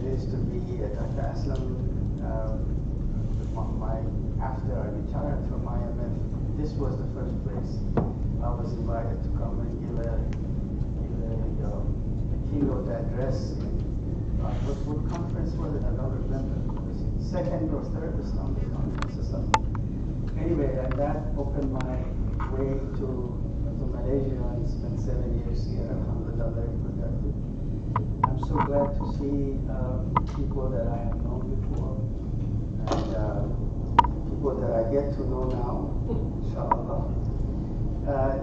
privilege to be at Dr. Aslam. After I retired from IMF, this was the first place I was invited to come and give a keynote address. What conference was it? I don't remember. Was it second or third Islamic conference or something? Anyway, and that opened my way to Malaysia and spent 7 years here. Alhamdulillah, very productive. I'm so glad to see people that I have known before and people that I get to know now, inshallah.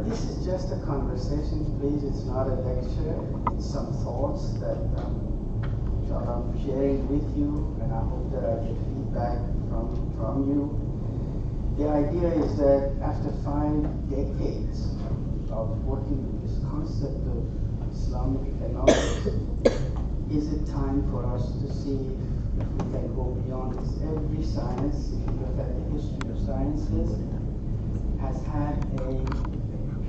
This is just a conversation, please. It's not a lecture. It's some thoughts that inshallah I'm sharing with you, and I hope that I get feedback from you. The idea is that after 5 decades of working with this concept of Islamic economics, is it time for us to see if we can go beyond this? Every science, if you look at the history of sciences, has had a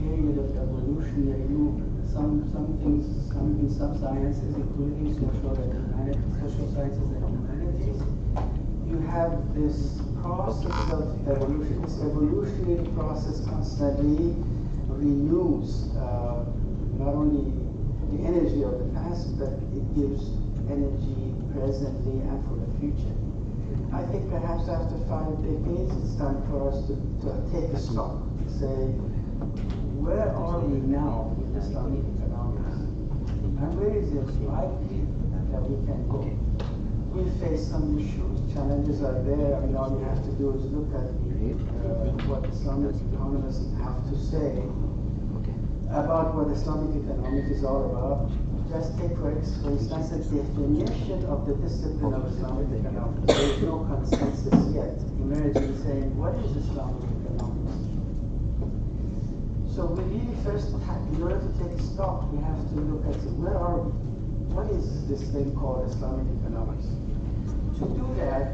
period of evolutionary movement. Some sciences, including social sciences and humanities, you have this process of evolution. This evolutionary process constantly renews not only the energy of the past, but it gives energy presently and for the future. I think perhaps after 5 decades, it's time for us to take a stock, say, where are we now with Islamic economics? And where is it likely that we can go? We face some issues, challenges are there. I mean, all you have to do is look at what Islamic economists have to say about what Islamic economics is all about. Just take, for instance, the definition of the discipline of Islamic economics. There is no consensus yet emerging saying, what is Islamic economics? So we really first, in order to take stock, we have to look at where are we? What is this thing called Islamic economics? To do that,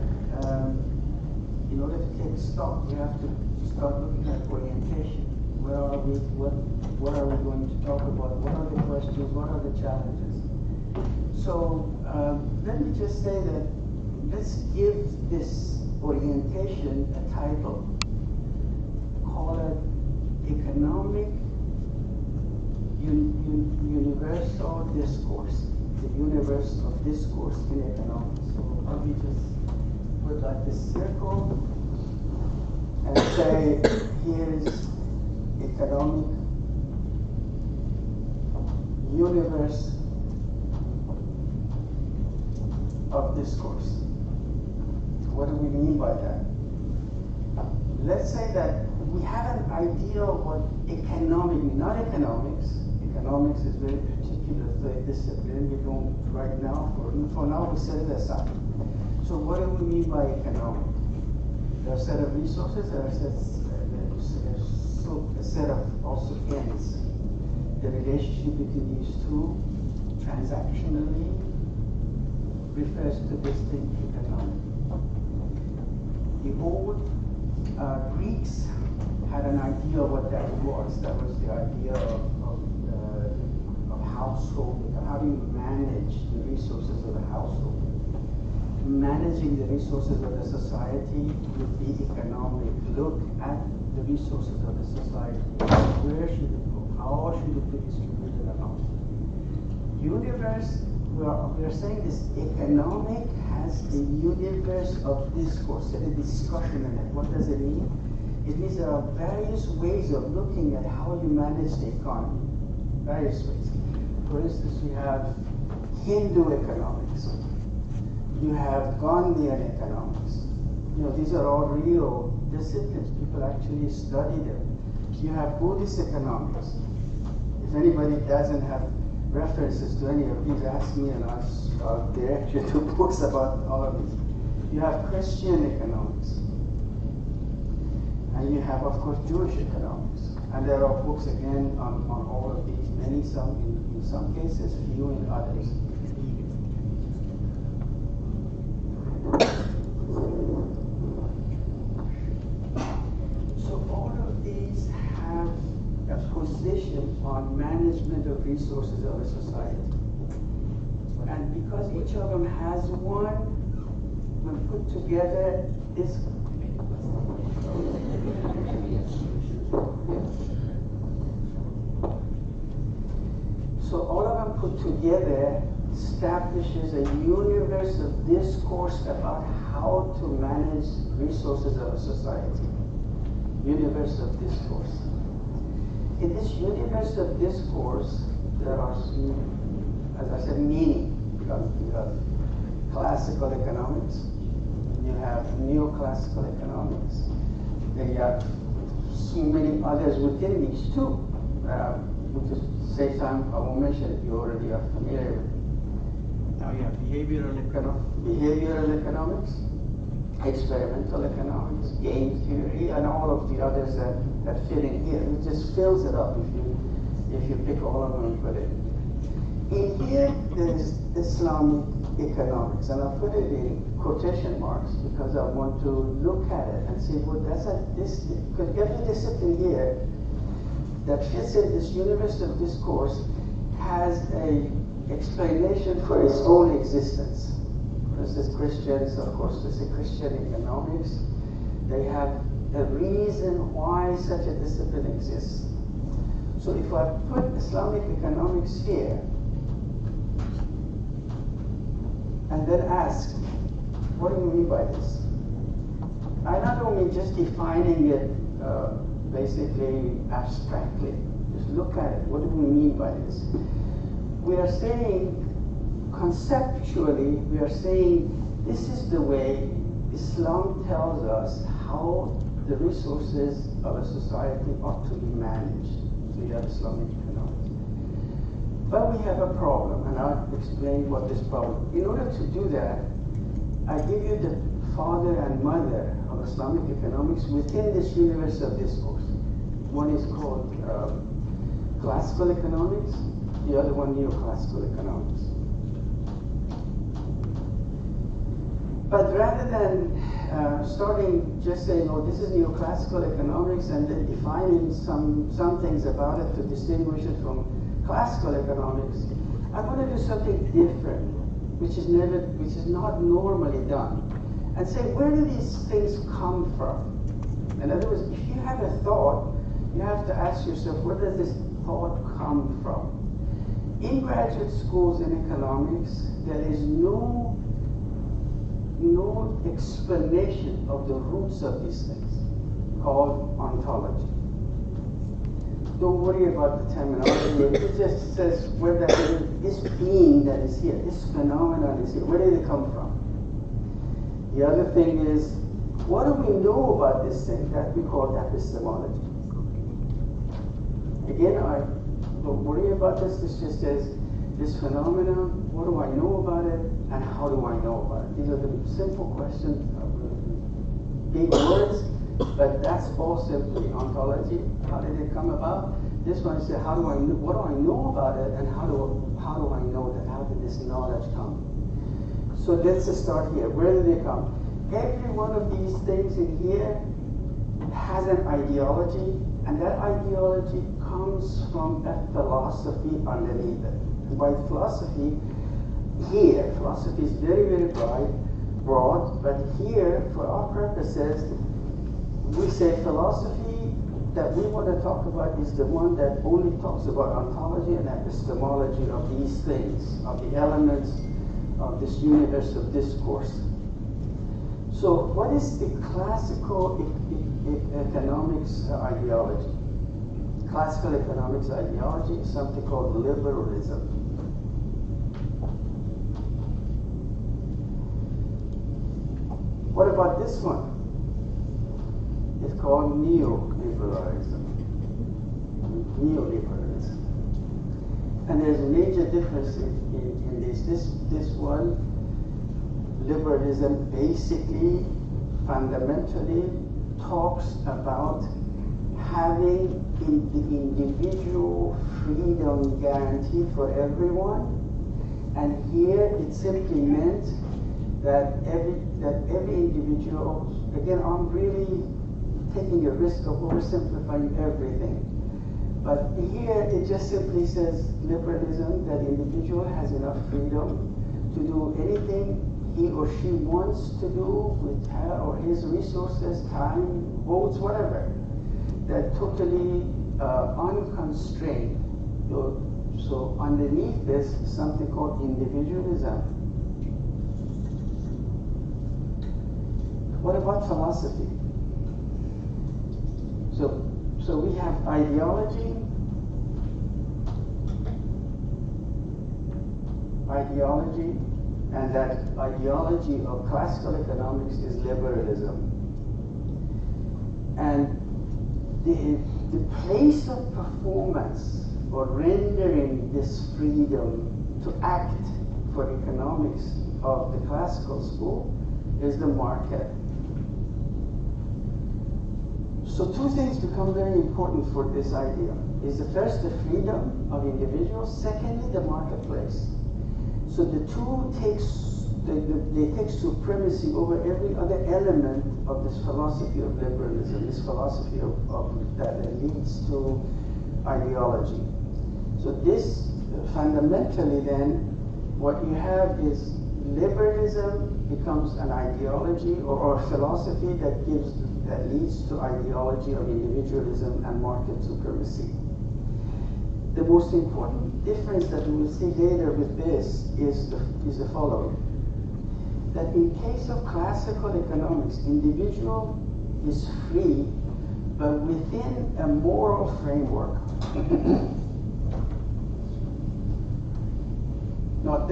in order to take stock, we have to start looking at orientation. Where are we? What are we going to talk about? What are the questions? What are the challenges? So let me just say that let's give this orientation a title. Call it Economic Universal Discourse. The universe of discourse in economics. So let me just put like this circle and say, here's economic universe of discourse. What do we mean by that? Let's say that we have an idea of what economic means, not economics. Economics is very particular discipline. We don't right now, for now we set it aside. So what do we mean by economic? There are a set of resources, there are a set of also ends. The relationship between these two transactionally refers to this thing economic. The old Greeks had an idea of what that was. That was the idea of household. How do you manage the resources of the household? Managing the resources of the society would be economic. Look at the resources of the society. Where should it go? How should it be distributed among? Universe, we are saying this economic has a universe of discourse, a discussion in it. What does it mean? It means there are various ways of looking at how you manage the economy. Various ways. For instance, you have Hindu economics. You have Gandhian economics. You know, these are all real disciplines. People actually study them. You have Buddhist economics. If anybody doesn't have references to any of these, ask me and I'll direct you to books about all of these. You have Christian economics. And you have, of course, Jewish economics. And there are books, again, on all of these, many, some in some cases, few in others. So all of these have a position on management of resources of a society. That's And because each of them has one, when put together, it's so all of them put together establishes a universe of discourse about how to manage resources of a society. Universe of discourse. In this universe of discourse, there are, as I said, meaning. You have classical economics, you have neoclassical economics, then you have so many others within these two. Which is save time, I won't mention it, you already are familiar with it. Now you have behavioral economics, experimental economics, game theory, and all of the others that fit in here. It just fills it up if you pick all of them and put it. In here, there is Islamic economics, and I'll put it in quotation marks because I want to look at it and see what because every discipline here that fits in this universe of discourse has a explanation for its own existence. For instance, Christians, of course, there's a Christian economics. They have a reason why such a discipline exists. So if I put Islamic economics here, and then ask, what do you mean by this? I not only just defining it basically abstractly, just look at it, what do we mean by this? We are saying, conceptually, we are saying, this is the way Islam tells us how the resources of a society ought to be managed. So you have Islamic economics. But we have a problem, and I'll explain what this problem. In order to do that, I give you the father and mother of Islamic economics within this universe of discourse. One is called classical economics, the other one neoclassical economics. But rather than starting just saying, oh, this is neoclassical economics, and then defining some things about it to distinguish it from classical economics, I'm going to do something different, which is not normally done, and say, where do these things come from? In other words, if you have a thought, you have to ask yourself, where does this thought come from? In graduate schools in economics, there is no explanation of the roots of these things, called ontology. Don't worry about the terminology. It just says where that is, this being that is here, this phenomenon is here. Where did it come from? The other thing is, what do we know about this thing that we call epistemology? Again, I don't worry about this. This just says this phenomenon. What do I know about it, and how do I know about it? These are the simple questions, big words. But that's all simply ontology. How did it come about? This one is what do I know about it, and how do I know that? How did this knowledge come? So let's just start here. Where did it come? Every one of these things in here has an ideology, and that ideology comes from a philosophy underneath it. And by philosophy, here, philosophy is very, very broad, but here, for our purposes, we say philosophy that we want to talk about is the one that only talks about ontology and epistemology of these things, of the elements of this universe of discourse. So what is the classical economics ideology? Classical economics ideology is something called liberalism. What about this one? It's called neoliberalism. Neoliberalism. And there's a major difference in this. This one, liberalism basically, fundamentally, talks about having the individual freedom guaranteed for everyone. And here it simply meant that every individual, again, I'm really taking a risk of oversimplifying everything. But here it just simply says liberalism, that the individual has enough freedom to do anything he or she wants to do with her or his resources, time, votes, whatever. They're totally unconstrained. So underneath this is something called individualism. What about philosophy? So we have ideology, and that ideology of classical economics is liberalism. And the place of performance or rendering this freedom to act for economics of the classical school is the market. So two things become very important for this idea. Is the first, the freedom of individuals. Secondly, the marketplace. So the two they take supremacy over every other element of this philosophy of liberalism, this philosophy of that leads to ideology. So this fundamentally then, what you have is liberalism becomes an ideology or philosophy that leads to ideology of individualism and market supremacy. The most important difference that we will see later with this is the following. That in case of classical economics, individual is free, but within a moral framework. Now,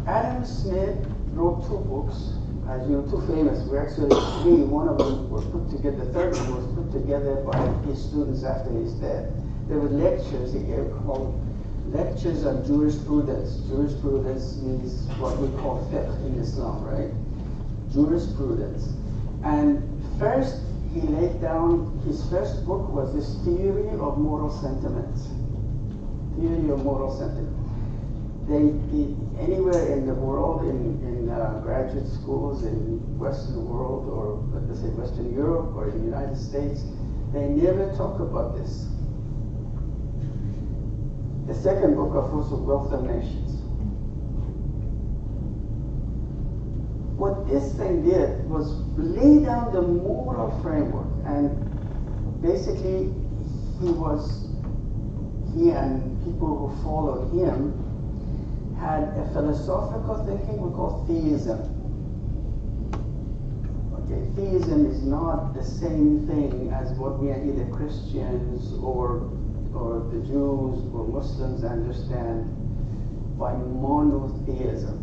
Adam Smith wrote two books, as you know, two famous. We're actually three. One of them was put together. The third one was put together by his students after his death. There were lectures he gave called Lectures on Jurisprudence. Jurisprudence means what we call fiqh in Islam, right? Jurisprudence. And first, he laid down, his first book was this theory of moral sentiments. Theory of moral sentiments. Anywhere in the world, in graduate schools in Western world, or let's say Western Europe or in the United States, they never talk about this. The second book, of course, was Wealth of Nations. What this thing did was lay down the moral framework, and basically he and people who followed him had a philosophical thinking we call theism. Okay, theism is not the same thing as what we either Christians or the Jews or Muslims understand by monotheism.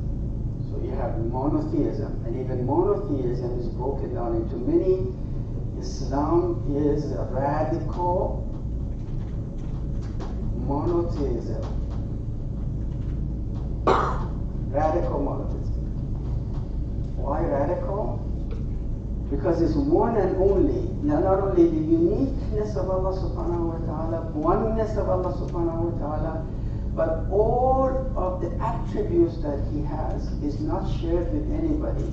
So you have monotheism, and even monotheism is broken down into many. Islam is a radical monotheism. Radical monotheism. Why radical? Because it's one and only. Not only the uniqueness of Allah subhanahu wa ta'ala, oneness of Allah subhanahu wa ta'ala, but all of the attributes that he has is not shared with anybody.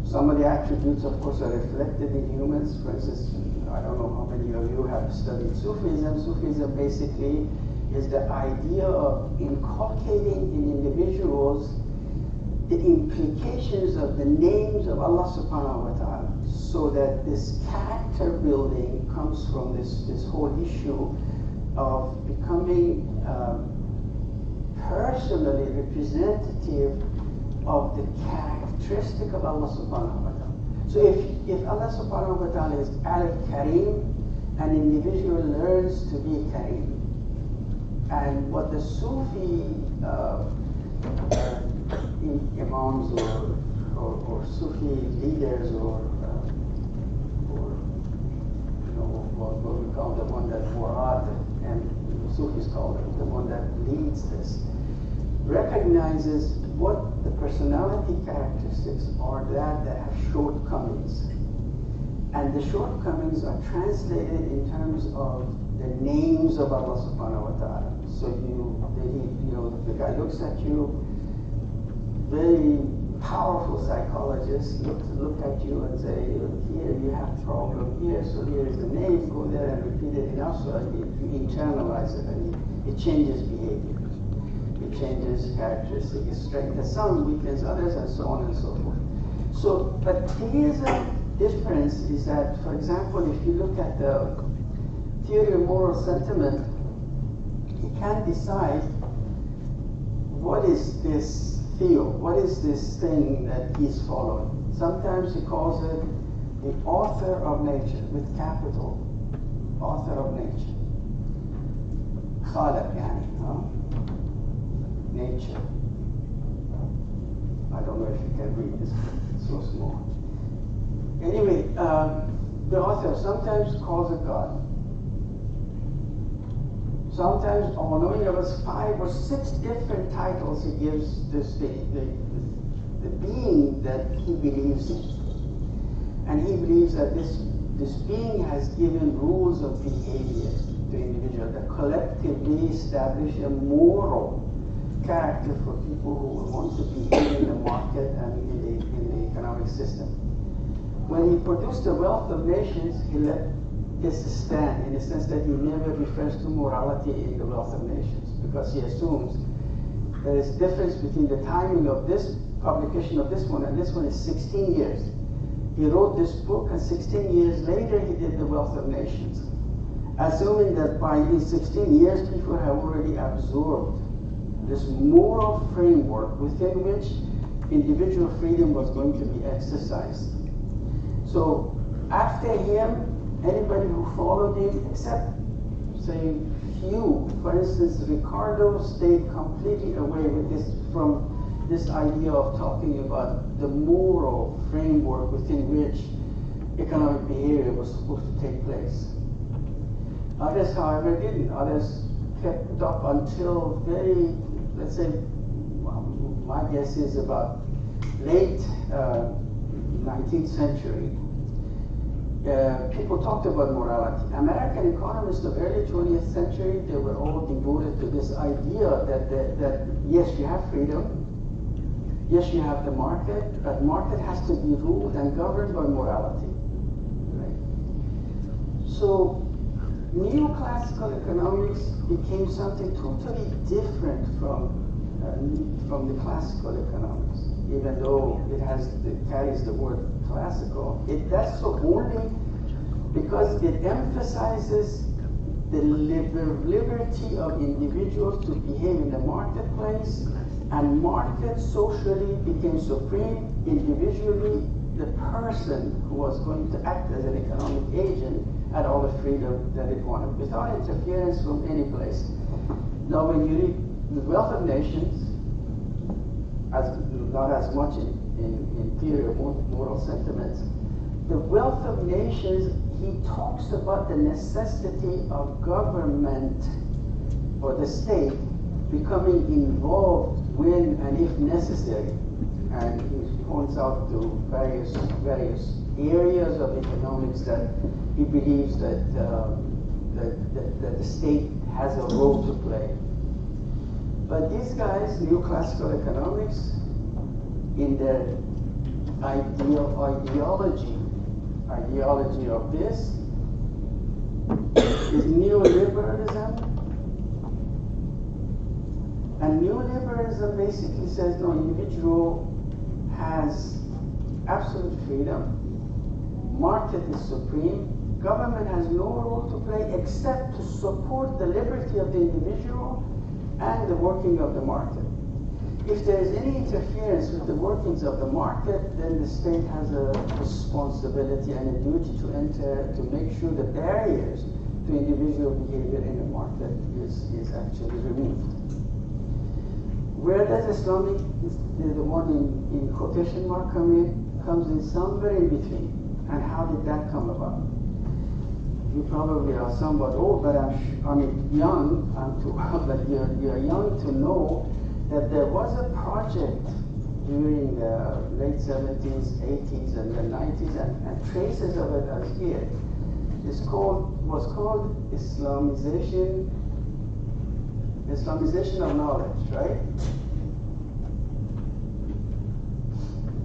Some of the attributes, of course, are reflected in humans. For instance, I don't know how many of you have studied Sufism. Sufism basically is the idea of inculcating in individuals the implications of the names of Allah subhanahu wa ta'ala, so that this character building comes from this whole issue of becoming personally representative of the characteristic of Allah subhanahu wa ta'ala. So if Allah subhanahu wa ta'ala is al-Karim, an individual learns to be Karim. And what the Sufi imams or Sufi leaders or what we call the one that Murad and Sufis call it, the one that leads this, recognizes what the personality characteristics are that have shortcomings. And the shortcomings are translated in terms of the names of Allah subhanahu wa ta'ala. So the guy looks at you, very powerful psychologist, look at you and say, here you have problem here, so here is the name, go there and repeat it enough so you internalize it and it changes behavior. It changes, characteristics, strengthens some, weakens others, and so on and so forth. So, but here's a difference is that, for example, if you look at the theory of moral sentiment, he can't decide what is this theo, what is this thing that he's following. Sometimes he calls it the author of nature, with capital, author of nature. Khalaq yani, nature. I don't know if you can read this, it's so small. Anyway, the author sometimes calls it God. Sometimes, although he has 5 or 6 different titles he gives this the being that he believes in. And he believes that this being has given rules of behavior to individuals that collectively establish a moral character for people who want to behave in the market and in the economic system. When he produced the Wealth of Nations, he let this stand in the sense that he never refers to morality in the Wealth of Nations, because he assumes there is difference between the timing of this publication of this one, and this one is 16 years. He wrote this book, and 16 years later he did the Wealth of Nations, assuming that by these 16 years people have already absorbed this moral framework within which individual freedom was going to be exercised. So after him, anybody who followed him, except, say, few, for instance, Ricardo stayed completely away with this, from this idea of talking about the moral framework within which economic behavior was supposed to take place. Others, however, didn't. Others kept up until very, let's say, my guess is about late 19th century. People talked about morality. American economists of early 20th century, they were all devoted to this idea that yes, you have freedom, yes, you have the market, but market has to be ruled and governed by morality. Right? So neoclassical economics became something totally different from the classical economics. Even though it carries the word classical, it does so only because it emphasizes the liberty of individuals to behave in the marketplace, and market socially became supreme. Individually, the person who was going to act as an economic agent had all the freedom that it wanted, without interference from any place. Now, when you read The Wealth of Nations, not as much in theory of moral sentiments, The Wealth of Nations, he talks about the necessity of government or the state becoming involved when and if necessary. And he points out to various areas of economics that he believes that the state has a role to play. But these guys, neoclassical economics, in their ideology of this is neoliberalism. And neoliberalism basically says no, individual has absolute freedom, market is supreme, government has no role to play except to support the liberty of the individual and the working of the market. If there is any interference with the workings of the market, then the state has a responsibility and a duty to enter to make sure the barriers to individual behavior in the market is actually removed. Where does Islamic, the one in quotation mark comes in somewhere in between. And how did that come about? You probably are somewhat old, but I'm young. I'm too old, but you're young to know that there was a project during the late 70s, 80s, and the 90s, and traces of it are here. Was called Islamization of knowledge, right?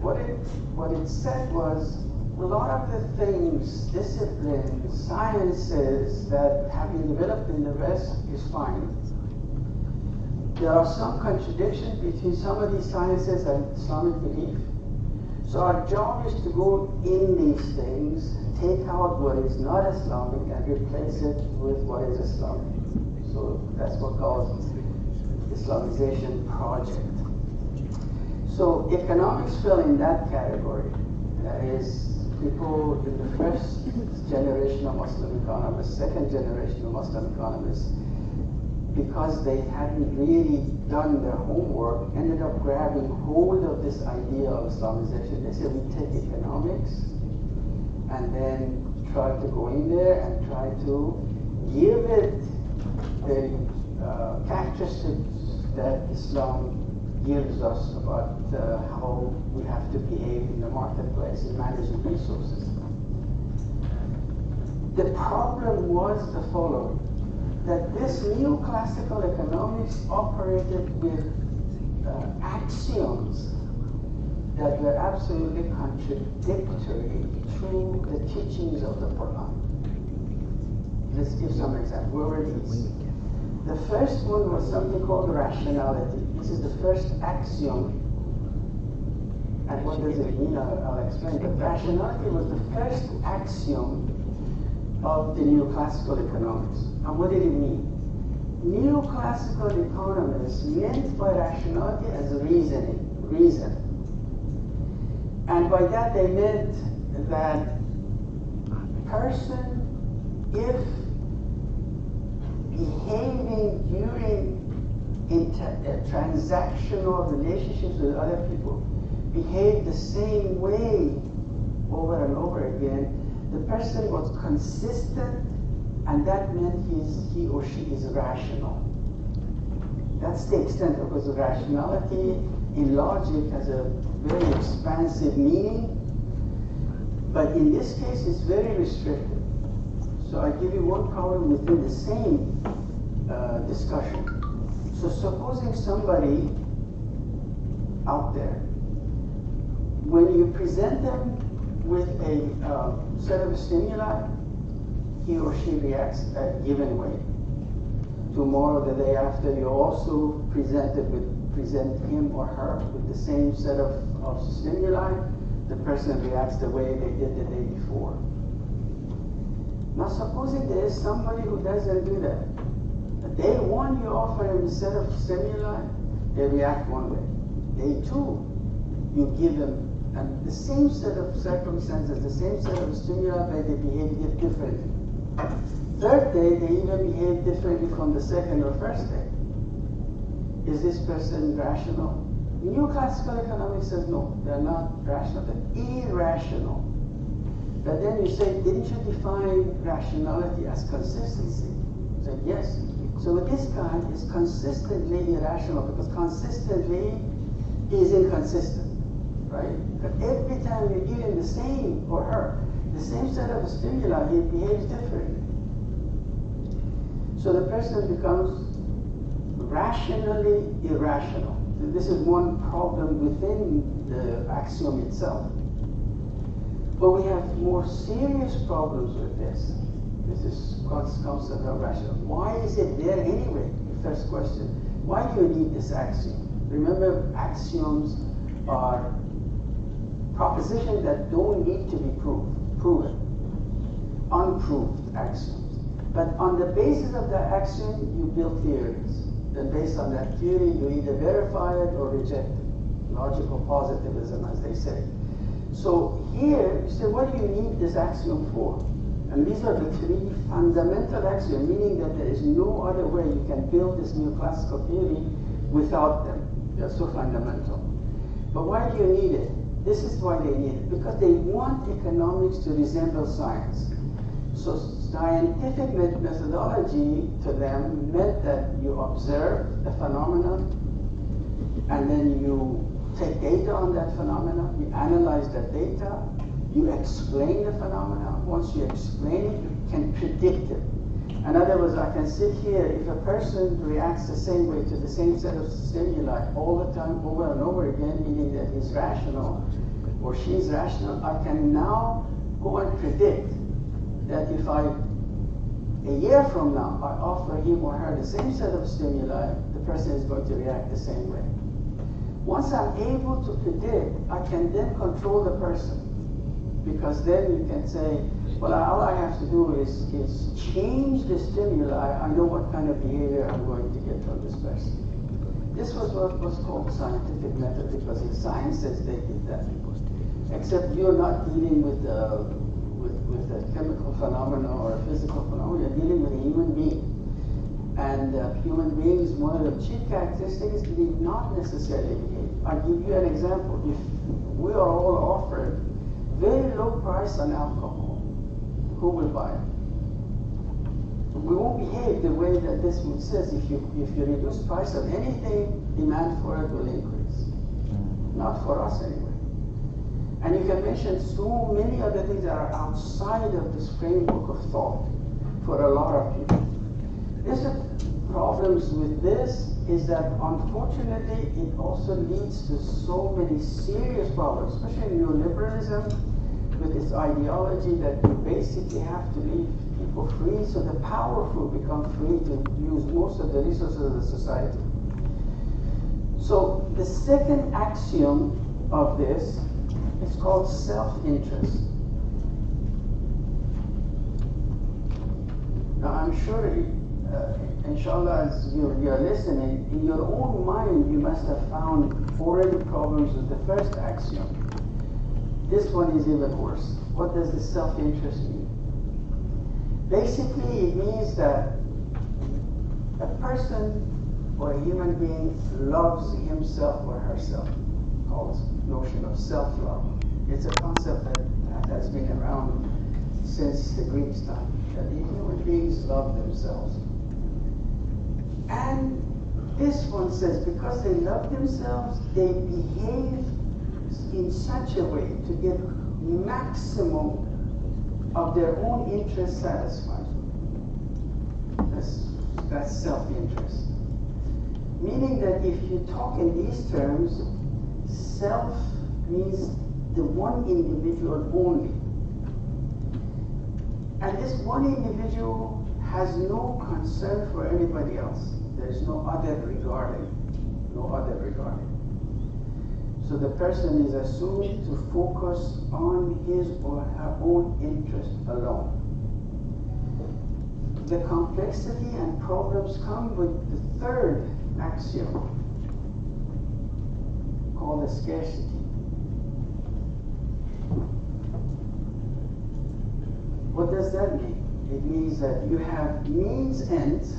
What it said was, a lot of the things, disciplines, sciences that have been developed in the West is fine. there are some contradictions between some of these sciences and Islamic belief. So our job is to go in these things, take out what is not Islamic and replace it with what is Islamic. So that's what calls Islamization project. So economics fell in that category. That is, people in the first generation of Muslim economists, second generation of Muslim economists, because they hadn't really done their homework, ended up grabbing hold of this idea of Islamization. They said, we take economics and then try to go in there and try to give it the characteristics that Islam gives us about how we have to behave in the marketplace in managing resources. The problem was the following, that this neoclassical economics operated with axioms that were absolutely contradictory to the teachings of the Quran. Let's give some examples. Where were these? The first one was something called rationality. This is the first axiom. And what does it mean? I'll explain. But rationality was the first axiom of the neoclassical economics. And what did it mean? Neoclassical economists meant by rationality as reason. And by that they meant that a person, if behaving during transactional relationships with other people, behave the same way over and over again, the person was consistent, and that meant he or she is rational. That's the extent of it, because rationality in logic has a very expansive meaning, but in this case it's very restricted. So I give you one problem within the same discussion. So supposing somebody out there, when you present them with a set of stimuli, he or she reacts a given way. Tomorrow, the day after, you also present him or her with the same set of stimuli, the person reacts the way they did the day before. Now supposing there is somebody who doesn't do that. Day one, you offer them a set of stimuli, they react one way. Day two, you give them the same set of circumstances, the same set of stimuli, but they behave differently. Third day, they even behave differently from the second or first day. Is this person rational? Neoclassical economics says no, they're not rational, they're irrational. But then you say, didn't you define rationality as consistency? You say, yes. So with this guy, is consistently irrational, because consistently is inconsistent, right? But every time you give him the same, or her, the same set of stimuli, he behaves differently. So the person becomes rationally irrational. And this is one problem within the axiom itself. But we have more serious problems with this. This is concept of rational. Why is it there anyway? The first question. Why do you need this axiom? Remember, axioms are propositions that don't need to be proven. Unproved axioms. But on the basis of that axiom, you build theories. Then based on that theory, you either verify it or reject it. Logical positivism, as they say. So here, you say, what do you need this axiom for? And these are the three fundamental axioms, meaning that there is no other way you can build this neoclassical theory without them. They're so fundamental. But why do you need it? This is why they need it. Because they want economics to resemble science. So scientific methodology to them meant that you observe a phenomenon, and then you take data on that phenomenon, you analyze that data, you explain the phenomenon. Once you explain it, you can predict it. In other words, I can sit here, if a person reacts the same way to the same set of stimuli all the time, over and over again, meaning that he's rational or she's rational, I can now go and predict that if I a year from now, I offer him or her the same set of stimuli, the person is going to react the same way. Once I'm able to predict, I can then control the person. Because then you can say, well, all I have to do is change the stimuli. I know what kind of behavior I'm going to get from this person. This was what was called the scientific method, because in sciences they did that. Except you're not dealing with a chemical phenomena or a physical phenomenon, you're dealing with a human being. And human beings, one of the chief characteristics is they not necessarily behave. I'll give you an example. If we are all offered very low price on alcohol, who will buy it? We won't behave the way that this one says. If you reduce price of anything, demand for it will increase. Not for us anyway. And you can mention so many other things that are outside of this framework of thought for a lot of people. There's problems with this is that unfortunately it also leads to so many serious problems, especially in neoliberalism, with its ideology that you basically have to leave people free, so the powerful become free to use most of the resources of the society. So the second axiom of this is called self-interest. Now I'm sure, inshallah, as you are listening, in your own mind you must have found already problems with the first axiom. This one is even worse. What does the self-interest mean? Basically, it means that a person or a human being loves himself or herself. Called notion of self-love. It's a concept that has been around since the Greeks' time, that human beings love themselves. And this one says because they love themselves, they behave in such a way to get maximum of their own interests satisfied. That's self-interest. Meaning that if you talk in these terms, self means the one individual only. And this one individual has no concern for anybody else. There's no other regarding. No other regarding. So the person is assumed to focus on his or her own interest alone. The complexity and problems come with the third axiom, called the scarcity. What does that mean? It means that you have means ends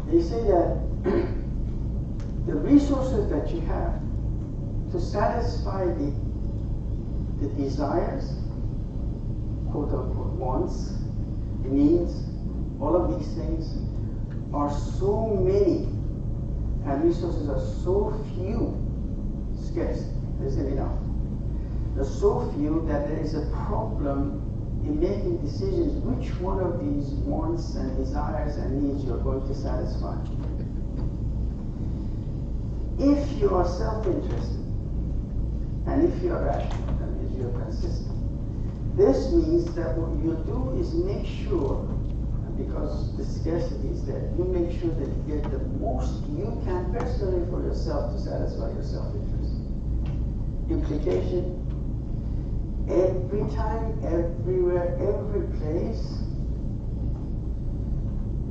they say that the resources that you have to satisfy the desires, quote unquote wants, needs, all of these things are so many, and resources are so few, scarce, there isn't enough. They're so few that there is a problem in making decisions which one of these wants and desires and needs you're going to satisfy. If you are self-interested, and if you are rational, that means you're consistent, this means that what you do is make sure, because the scarcity is there, you make sure that you get the most you can personally for yourself to satisfy your self-interest. Implication, every time, everywhere, every place,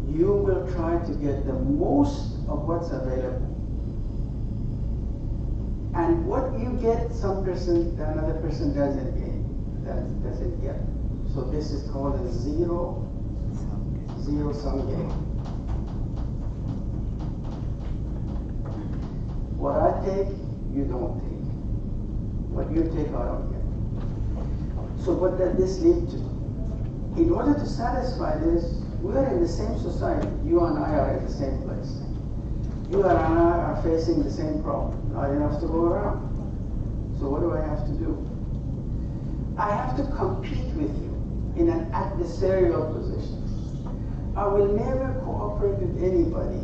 you will try to get the most of what's available. And what you get, another person doesn't get. So this is called a zero-sum game. What I take, you don't take. What you take, I don't get. So what does this lead to? In order to satisfy this, we are in the same society. You and I are in the same place. You and I are facing the same problem. Not enough to go around. So what do I have to do? I have to compete with you in an adversarial position. I will never cooperate with anybody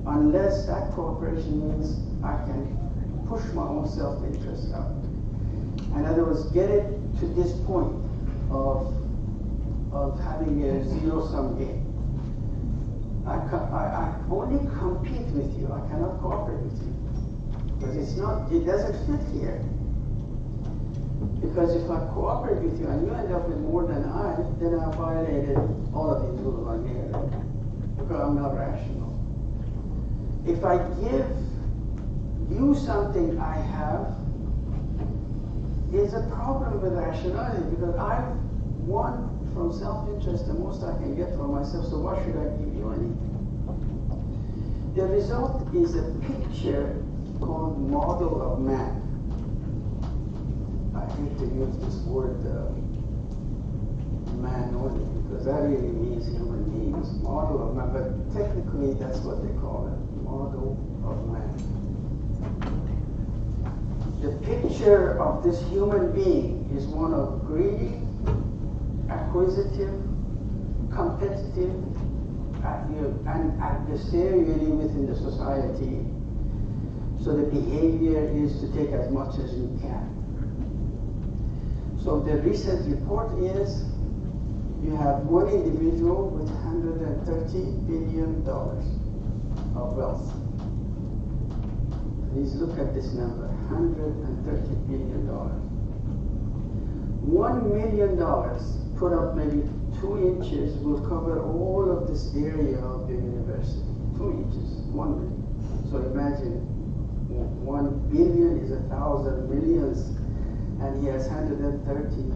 unless that cooperation means I can push my own self-interest out. In other words, get it to this point of having a zero-sum game. I only compete with you. I cannot cooperate with you. Because it doesn't fit here. Because if I cooperate with you and you end up with more than I, then I violated all of these rules on here. Because I'm not rational. If I give you something I have, it's a problem with rationality because I want from self-interest the most I can get for myself, so why should I give you anything? The result is a picture called model of man. I hate to use this word man only because that really means human beings. Model of man, but technically that's what they call it, model of man. The picture of this human being is one of greedy, acquisitive, competitive, and adversarially within the society. So the behavior is to take as much as you can. So the recent report is you have one individual with $130 billion of wealth. Please look at this number, $130 billion. $1 million put up maybe 2 inches will cover all of this area of the university. 2 inches, 1 million. So imagine 1 billion is 1,000 millions, and he has $130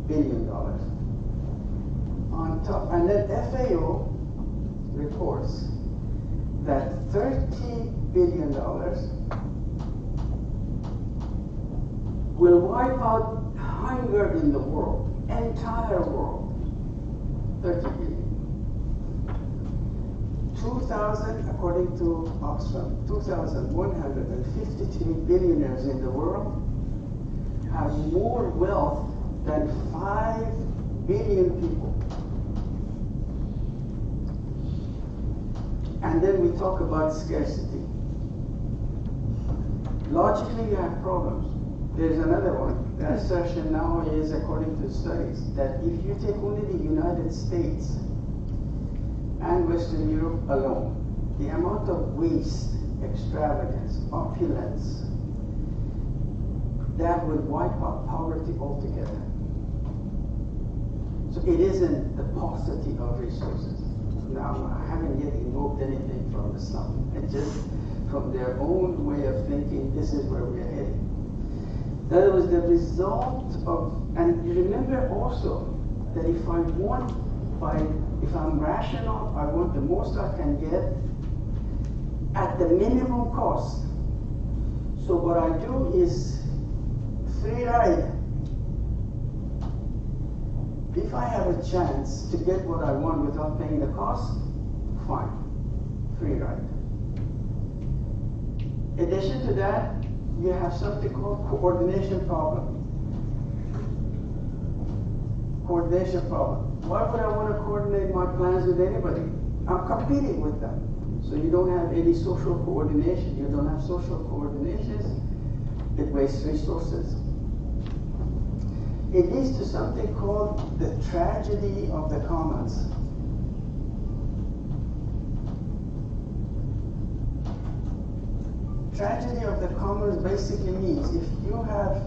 billion. On top, and then FAO reports that $30 billion will wipe out hunger in the world, entire world. 30 billion. 2,000, according to Oxfam, 2,153 billionaires in the world have more wealth than 5 billion people. And then we talk about scarcity. Logically, you have problems. There's another one. The assertion now is, according to studies, that if you take only the United States and Western Europe alone, the amount of waste, extravagance, opulence, that would wipe out poverty altogether. So it isn't the paucity of resources. Now, I haven't yet invoked anything from Islam. It's just from their own way of thinking, this is where we're heading. That was the result of, and you remember also that if I'm rational, I want the most I can get at the minimum cost. So what I do is free ride. If I have a chance to get what I want without paying the cost, fine, free ride. In addition to that, you have something called coordination problem. Coordination problem. Why would I want to coordinate my plans with anybody? I'm competing with them. So you don't have any social coordination. You don't have social coordinations. It wastes resources. It leads to something called the tragedy of the commons. Tragedy of the commons basically means if you have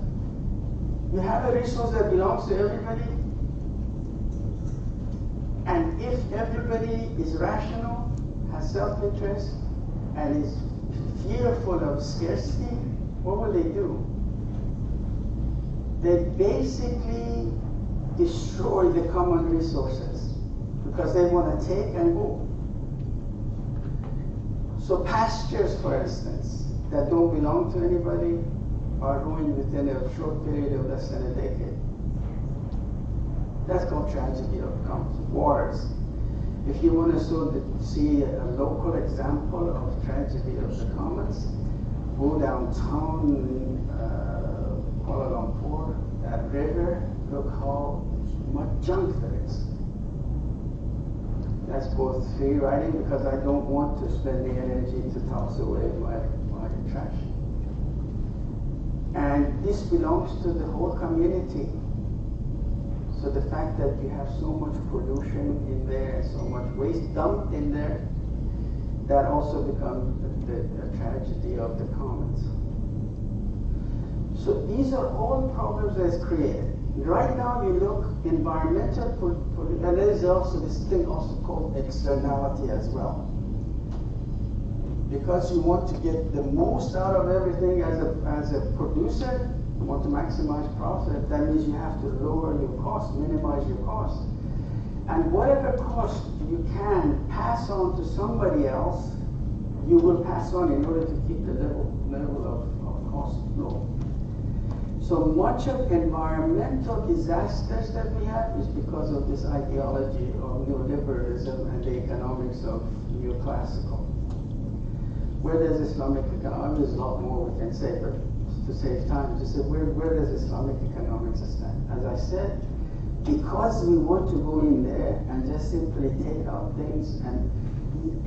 a resource that belongs to everybody, and if everybody is rational, has self-interest, and is fearful of scarcity, what will they do? They basically destroy the common resources because they want to take and go. So pastures, for instance, that don't belong to anybody are ruined within a short period of less than a decade. That's called tragedy of commons. Wars. If you want to see a local example of tragedy of the commons, go downtown in Kuala Lumpur, that river, look how much junk there is. That's both free riding because I don't want to spend the energy to toss away my trash. And this belongs to the whole community. So the fact that you have so much pollution in there, so much waste dumped in there, that also becomes the tragedy of the commons. So these are all problems that's created. Right now you look environmental, and there is also this thing also called externality as well. Because you want to get the most out of everything as a producer, you want to maximize profit, that means you have to lower your cost, minimize your cost. And whatever cost you can pass on to somebody else, you will pass on in order to keep the level of cost low. So much of environmental disasters that we have is because of this ideology of neoliberalism and the economics of neoclassical. Where does Islamic economics, there's a lot more we can say, but to save time, just say where does Islamic economics stand? As I said, because we want to go in there and just simply take out things, and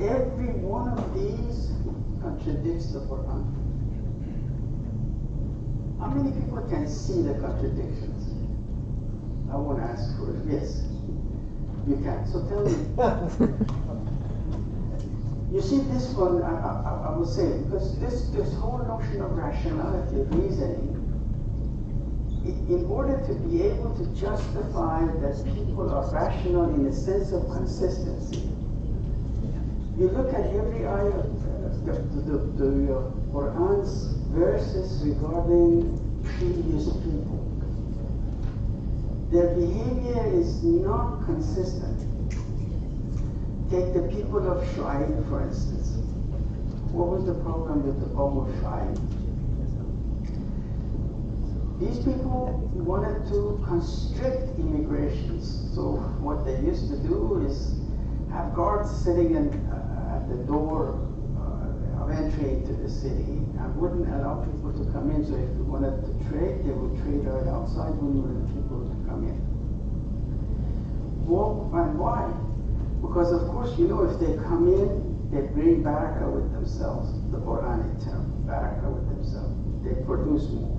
every one of these contradicts the Quran. How many people can see the contradictions? I won't ask for it. Yes, you can. So tell me. You see, this one, I will say, because this whole notion of rationality, reasoning, in order to be able to justify that people are rational in a sense of consistency, you look at every ayah, the Quran's verses regarding previous people. Their behavior is not consistent. Take the people of Shu'aib, for instance. What was the problem with the Qawm of Shu'aib? These people wanted to constrict immigrations. So what they used to do is have guards sitting at the door of entry into the city and wouldn't allow people to come in. So if they wanted to trade, they would trade right outside, wouldn't let people to come in. Well, and why? Because of course, you know, if they come in, they bring barakah with themselves, the Quranic term, barakah with themselves. They produce more.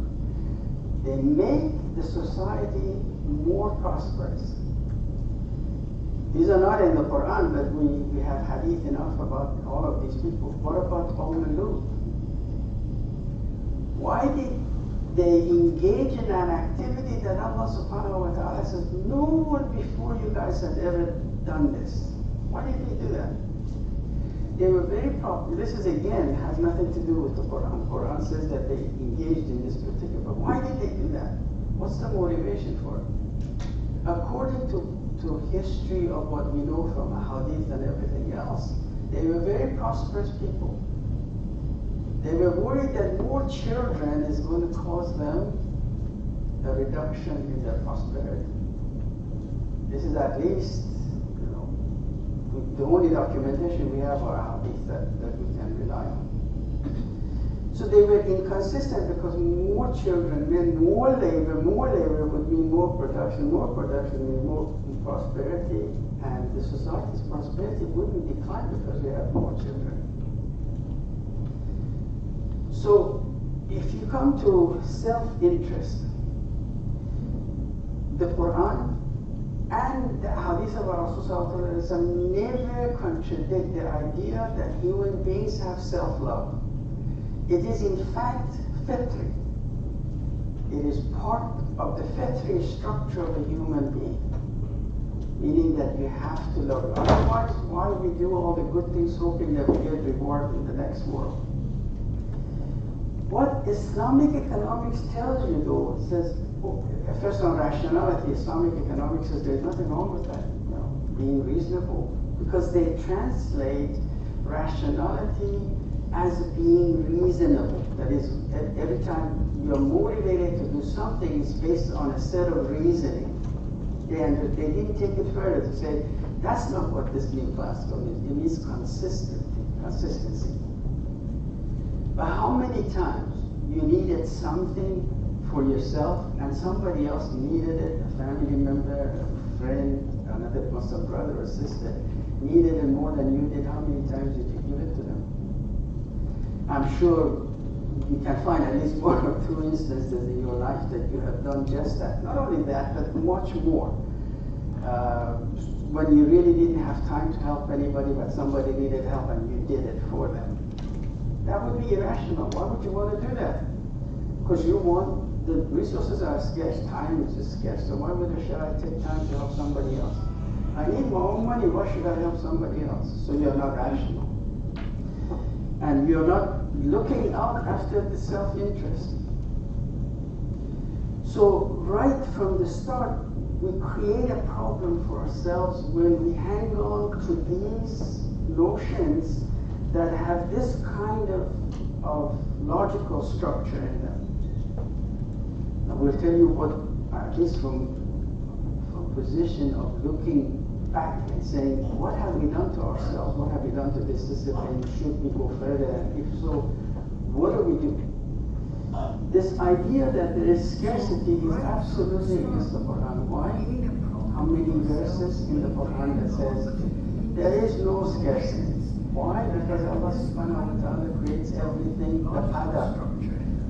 They make the society more prosperous. These are not in the Quran, but we have hadith enough about all of these people. What about Qawm Lut? Why did they engage in an activity that Allah subhanahu wa ta'ala says, no one before you guys had ever done this? Why did they do that? They were very proper. This is again has nothing to do with the Quran. Quran says that they engaged in this particular. But why did they do that? What's the motivation for it? According to history of what we know from hadith and everything else, they were very prosperous people. They were worried that more children is going to cause them a reduction in their prosperity. This is at least, the only documentation we have are hadith that we can rely on. So they were inconsistent because more children meant more labor would mean more production means more prosperity, and the society's prosperity wouldn't decline because we have more children. So if you come to self-interest, the Quran and the hadith of Rasulullah never contradict the idea that human beings have self-love. It is in fact fitri. It is part of the fitri structure of a human being. Meaning that you have to love. Otherwise, why we do all the good things hoping that we get reward in the next world? What Islamic economics tells you though, it says, first on rationality, Islamic economics says there's nothing wrong with that, being reasonable, because they translate rationality as being reasonable. That is, every time you're motivated to do something, it's based on a set of reasoning. They didn't take it further to say, that's not what this neoclassical means. It means consistency. But how many times you needed something for yourself and somebody else needed it, a family member, a friend, another Muslim brother or sister needed it more than you did? How many times did you give it to them? I'm sure you can find at least one or two instances in your life that you have done just that. Not only that, but much more. When you really didn't have time to help anybody, but somebody needed help and you did it for them. That would be irrational. Why would you want to do that? Because you want, the resources are scarce, time is scarce, so why should I take time to help somebody else? I need my own money, why should I help somebody else? So you're not rational. And you're not looking out after the self-interest. So right from the start, we create a problem for ourselves when we hang on to these notions that have this kind of logical structure in them. I will tell you what, at least from a position of looking back and saying, what have we done to ourselves? What have we done to this discipline? Should we go further? And if so, what do we do? This idea that there is scarcity is absolutely against the Quran. Why? How many verses in the Quran that says there is no scarcity? Why? Because Allah subhanahu wa ta'ala creates everything the qadar,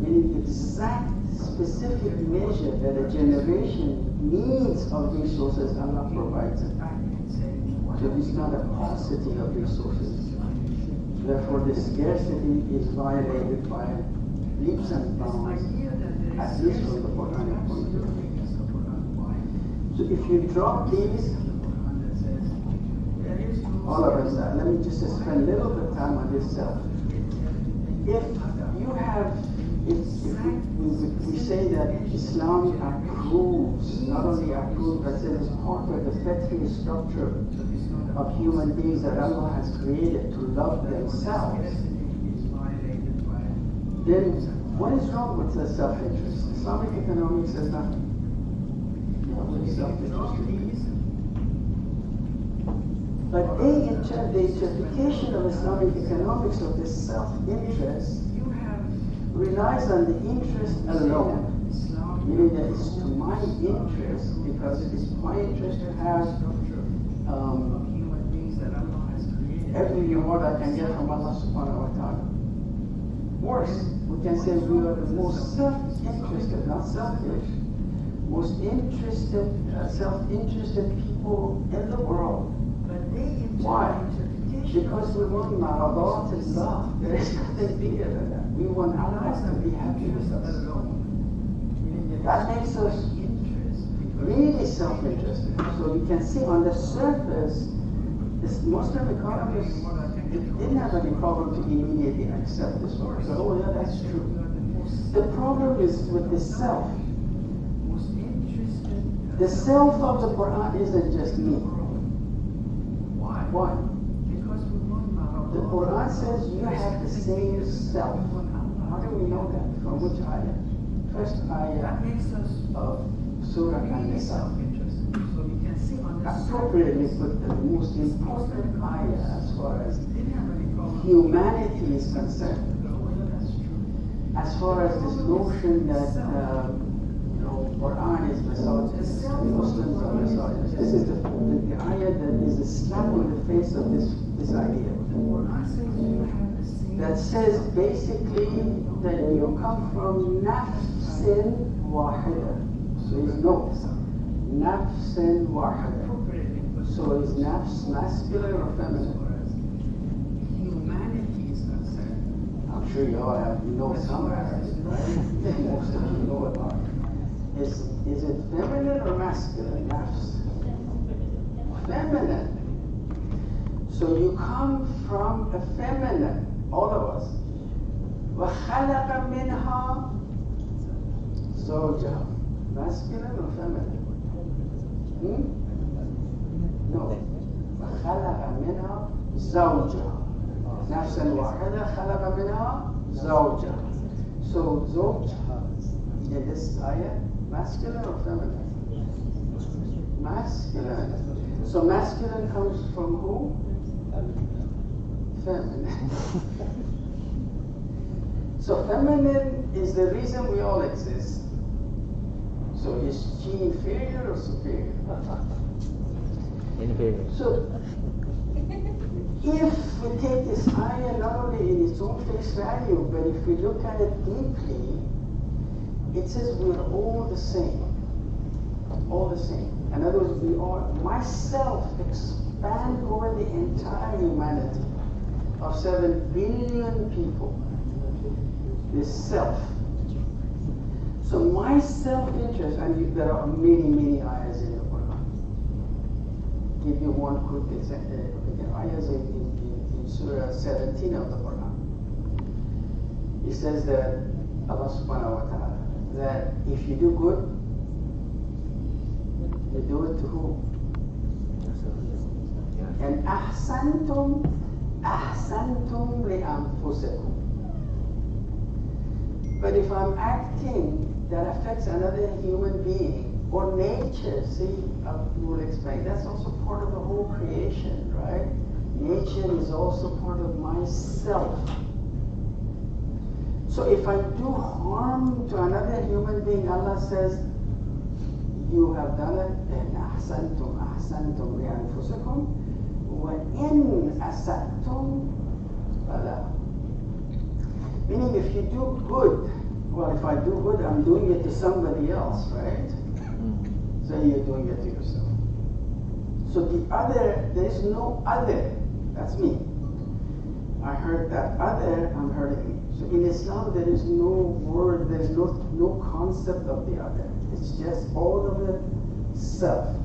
meaning exact specific measure that a generation needs of resources, Allah provides it. So it's not a paucity of resources. Therefore, the scarcity is violated by leaps and bounds, at least from the Quranic point of view. So if you drop these, all of us, let me just spend a little bit of time on this self. If you have, if we say that Islam approves, not only approves, but says it's part of the fetri structure of human beings that Allah has created to love themselves, then what is wrong with the self-interest? Islamic economics says nothing. Self-interest. But the interpretation of Islamic economics of this self-interest relies on the interest alone, meaning that it's to my interest, because it is my interest to have every reward I can get from Allah subhanahu wa ta'ala. Worse, we can say we are the most self-interested, not selfish, most interested, self-interested people in the world. Why? Because we want maradat Allah. There is nothing bigger than that. We want Allah to be happy with us. That makes us really self-interested. So you can see on the surface, this Muslim economists didn't have any problem to immediately accept this one. So, oh yeah, that's true. The problem is with the self. The self of the Quran isn't just me. Why? Because the Quran says you have the same self. How do we know that? From which ayah? First ayah of Surah An-Nisa. Appropriately put the most important ayah as far as humanity is concerned. As far as this notion that Quran is misogynist, Muslims are misogynist. This is the ayah that is a slap in the face of this idea. That says basically that you come from nafsin wahida. So it's no nafsin wahida. So is nafs masculine or feminine? I'm sure you all know some Arabic, right? Most of you know about it. Is it feminine or masculine? Nafs. Feminine. So you come from a feminine, all of us. وَخَلَقَ مِنْهَا زَوْجَهَا. Masculine or feminine? No. وَخَلَقَ مِنْهَا زَوْجَهَا. نَفْسًا وَاحِدَةً خَلَقَ مِنْهَا زَوْجَهَا. So زوجها in this ayah, masculine or feminine? Masculine. So masculine comes from who? Feminine. So feminine is the reason we all exist. So is she inferior or superior? Inferior. So if we take this ayah not only in its own face value, but if we look at it deeply, it says we're all the same. All the same. In other words, we are, myself expand over the entire humanity of 7 billion people. This self. So my self-interest, and there are many, many ayahs in the Quran. Give you one quick example. Ayahs in Surah 17 of the Quran. It says that Allah subhanahu wa ta'ala, that if you do good, you do it to who? And ahsantum li anfusikum. But if I'm acting that affects another human being or nature, see, we will explain, that's also part of the whole creation, right? Nature is also part of myself. So if I do harm to another human being, Allah says, you have done it, and ahsantum li anfusikum, wa in asa'tum fala. Meaning if you do good, well, if I do good, I'm doing it to somebody else, right? So you're doing it to yourself. So the other, there is no other, that's me. I hurt that other, I'm hurting me. So in Islam, there is no word, there is no concept of the other. It's just all of it self.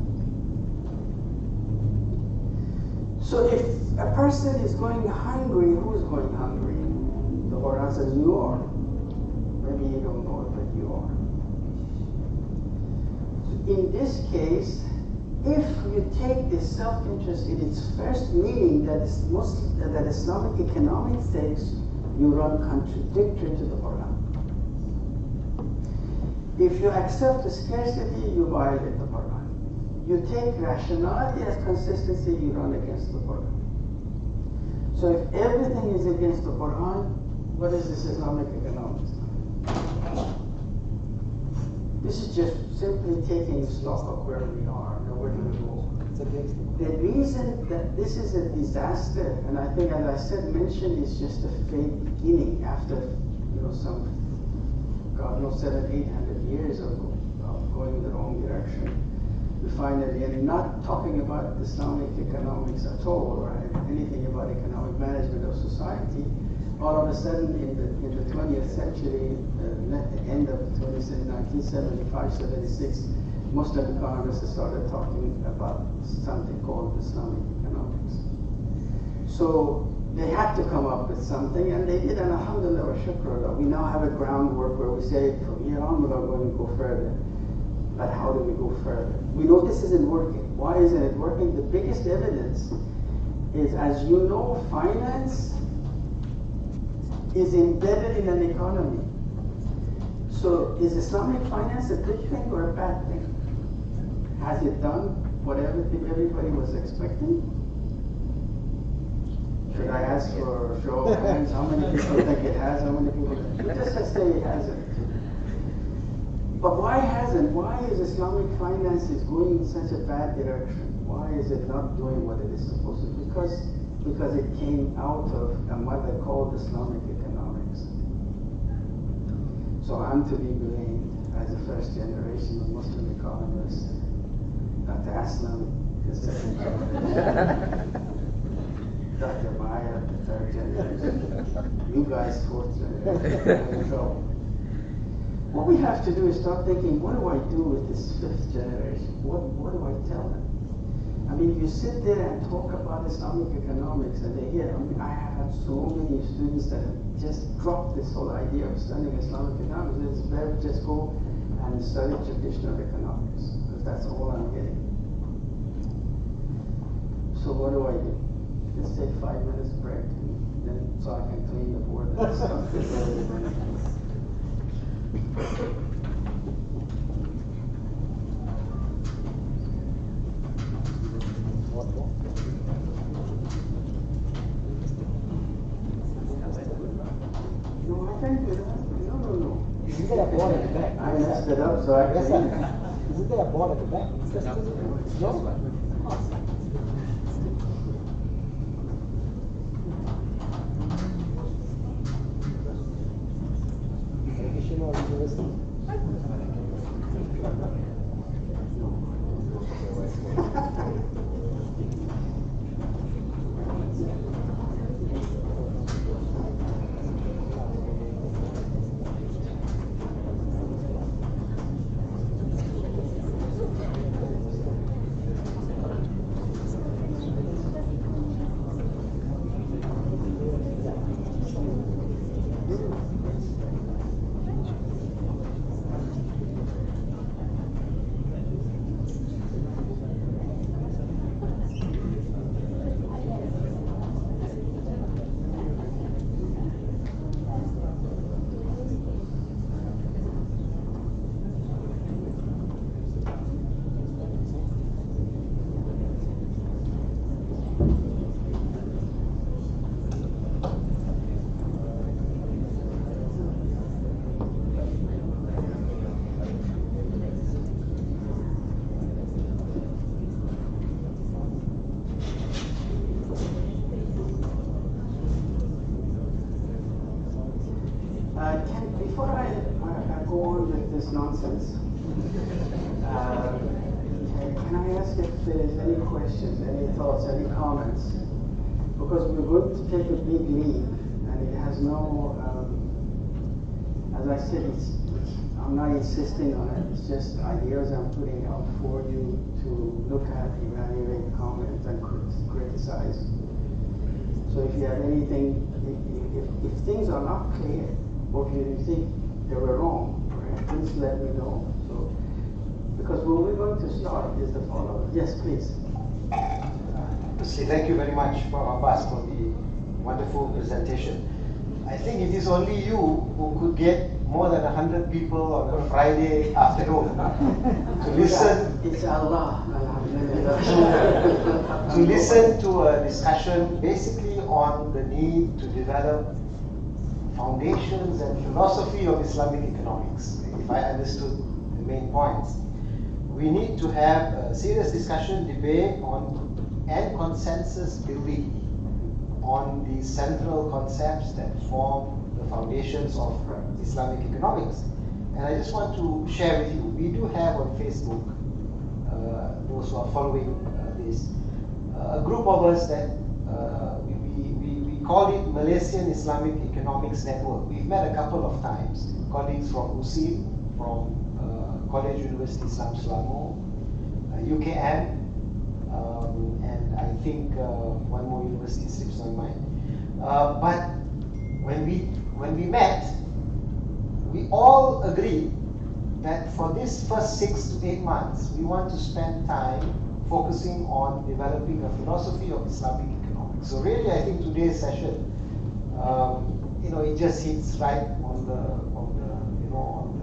So if a person is going hungry, who is going hungry? The Quran says you are. Maybe you don't know it, but you are. So in this case, if you take this self-interest in its first meaning, that Islamic economics takes, you run contradictory to the Quran. If you accept the scarcity, you violate the Quran. You take rationality as consistency, you run against the Quran. So if everything is against the Quran, what is this Islamic economics? This is just simply taking stock of where we are and where do we go. The reason that this is a disaster, and I think, as I said, mentioned, is just a fake beginning after, some, God knows, 700-800 years of going the wrong direction. We find that you're not talking about Islamic economics at all, or anything about economic management of society. All of a sudden, in the 20th century, at the end of 1975, 76, Muslim economists started talking about something called Islamic economics. So they had to come up with something, and they did, and alhamdulillah wa shukra, we now have a groundwork where we say, from here on we're going to go further. But how do we go further? We know this isn't working. Why isn't it working? The biggest evidence is, as you know, finance is embedded in an economy. So is Islamic finance a good thing or a bad thing? Has it done what everybody was expecting? Should I ask for a show of hands? How many people think it has? How many people think it hasn't? Just say it hasn't. But why hasn't? Why is Islamic finance going in such a bad direction? Why is it not doing what it is supposed to do? Because it came out of a mother called Islamic economics. So I'm to be blamed as a first generation of Muslim economist. Dr. Aslam, the second generation. Dr. Maya, the third generation. You guys, fourth generation. So, what we have to do is start thinking, what do I do with this fifth generation? What do I tell them? I mean, you sit there and talk about Islamic economics, and they hear, I have had so many students that have just dropped this whole idea of studying Islamic economics. It's better just go and study traditional economics, because that's all I'm getting. So what do I do? Let's take 5 minutes break, and then so I can clean the board and stuff. No. Isn't there a board at the back? I messed it up, so I can. Isn't there a board at the back? No. Before I go on with this nonsense, can I ask if there's any questions, any thoughts, any comments? Because we're going to take a big leap, and it has no, as I said, I'm not insisting on it. It's just ideas I'm putting out for you to look at, evaluate, comment, and criticize. So if you have anything, if things are not clear, or if you think they were wrong, please let me know. So, because what we're going to start is the following. Yes, please. Thank you very much, Prof. Abbas, for the wonderful presentation. I think it is only you who could get more than 100 people on a Friday afternoon to listen. It's Allah. To listen to a discussion basically on the need to develop foundations and philosophy of Islamic economics, if I understood the main points. We need to have a serious discussion, debate on, and consensus building on the central concepts that form the foundations of Islamic economics. And I just want to share with you, we do have on Facebook, those who are following this, a group of us that we call it Malaysian Islamic Economics Network. We've met a couple of times, colleagues from USIM, from College University Islam Selangor, UKM, and I think one more university slips my mind. But when we met, we all agreed that for this first 6 to 8 months, we want to spend time focusing on developing a philosophy of Islamic economics. So really, I think today's session, it just hits right on the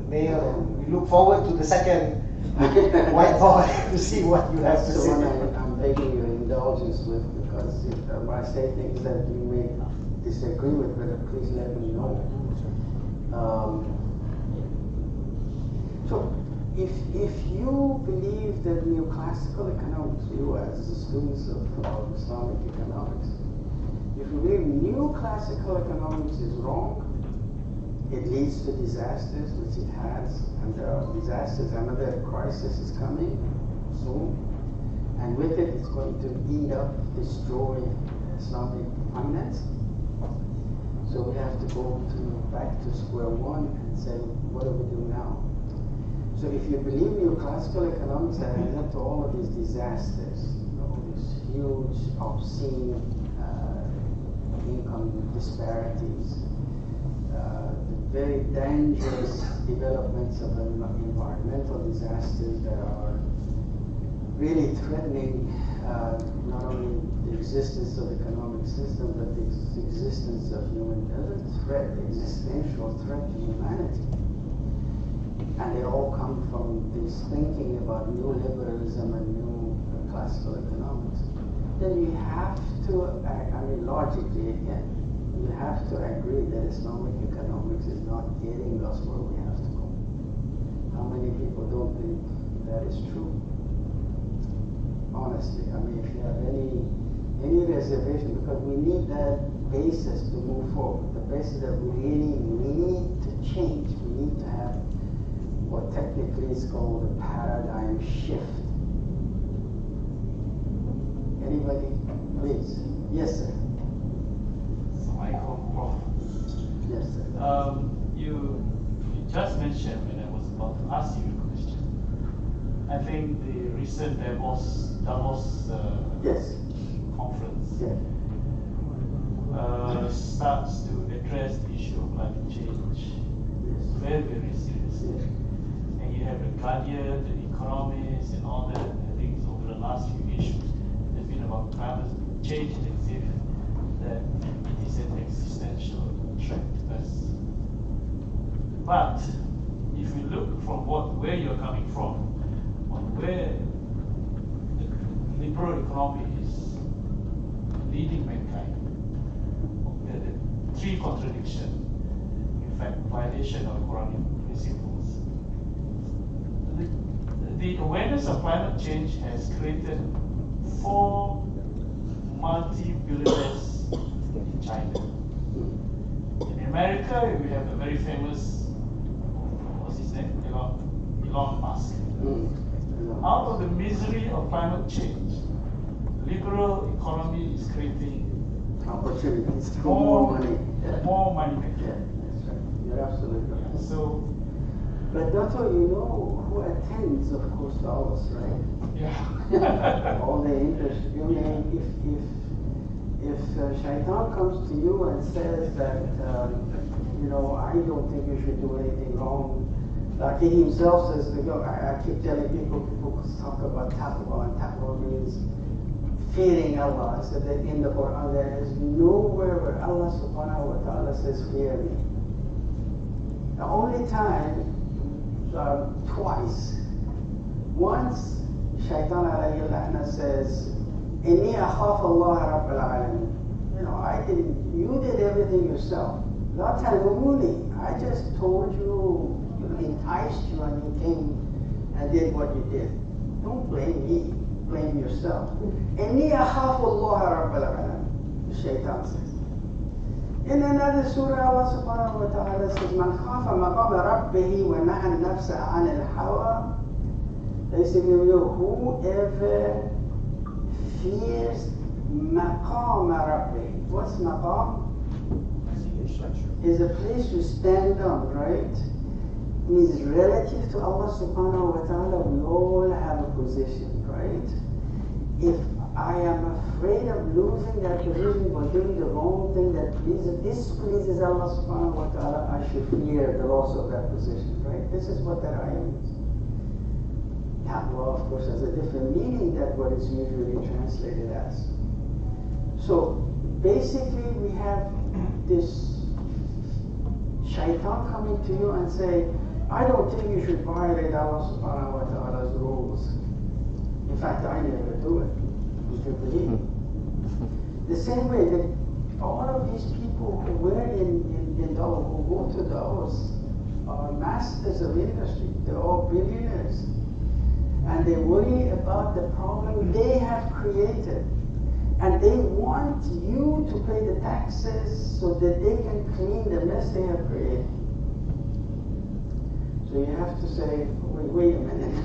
nail, and we look forward to the second whiteboard to see what you have to That's say. the one I'm begging your indulgence with, because if I say things that you may disagree with, but please let me know. So, if you believe that neoclassical economics, you as the students of Islamic economics, if you believe neoclassical economics is wrong, it leads to disasters, which it has, and there are disasters. Another crisis is coming soon, and with it, it's going to eat up, destroy Islamic finance. So we have to go back to square one and say, what do we do now? So if you believe neoclassical economics that has led to all of these disasters, these huge, obscene income disparities, the very dangerous developments of environmental disasters that are really threatening not only the existence of the economic system, but the existence of human, existential threat to humanity. And they all come from this thinking about new liberalism and new classical economics. Then you have to, logically again, you have to agree that Islamic economics is not getting us where we have to go. How many people don't think that is true? Honestly, if you have any reservation, because we need that basis to move forward, the basis that we really need to change. We need to have technically it's called a paradigm shift. Anybody, please? Yes, sir. Assalamualaikum, Prof. Yes, sir. You just mentioned when I was about to ask you a question. I think the recent Davos Yes. conference Yeah. starts to address the issue of climate change Yes. very, very seriously. Yes. And you have the Guardian, the Economist, and all that. I think over the last few issues, there's been about climate change as if that it is an existential threat to us. But if you look from where you're coming from, on where the liberal economy is leading mankind, the three contradictions, in fact, violation of Quranic principles. The awareness of climate change has created 4 multi-billionaires in China. In America, we have the very famous, what's his name? Elon Musk. Out of the misery of climate change, liberal economy is creating Opportunities for more money. more money. Yeah, that's right. You're absolutely right. So, But Doctor, you know who attends, of course, Davos, right? yeah. All the interest. I mean, if Shaitan comes to you and says that, you know, I don't think you should do anything wrong, like he himself says, you know, I keep telling people talk about taqwa, and taqwa means fearing Allah. So that in the Quran there is nowhere where Allah subhanahu wa ta'ala says fear me. The only time, twice. Once Shaitan alayhi la'na says, Inni akhaf Allah Rabbil Alameen. You know, you did everything yourself. La talumuni. I just told you, enticed you, and you came and did what you did. Don't blame me, blame yourself. Inni akhaf Allah Rabbil Alameen. Shaitan says. In another surah, Allah subhanahu wa ta'ala says, Man khafa maqama rabbihi wa naha nafsa an al-hawa. Basically, whoever fears maqama rabbihi. What's maqam? Is a place you stand on, right? Means relative to Allah subhanahu wa ta'ala, we all have a position, right? If I am afraid of losing that position or doing the wrong thing that displeases Allah subhanahu wa ta'ala, I should fear the loss of that position, right? This is what that ayah means. Taqwa, of course, has a different meaning than what it's usually translated as. So, basically, we have this shaitan coming to you and say, I don't think you should violate Allah subhanahu wa ta'ala's rules. In fact, I never do it. You believe. The same way that all of these people who were in Davos, who go to Davos, are masters of industry. They're all billionaires. And they worry about the problem they have created. And they want you to pay the taxes so that they can clean the mess they have created. So you have to say, wait a minute.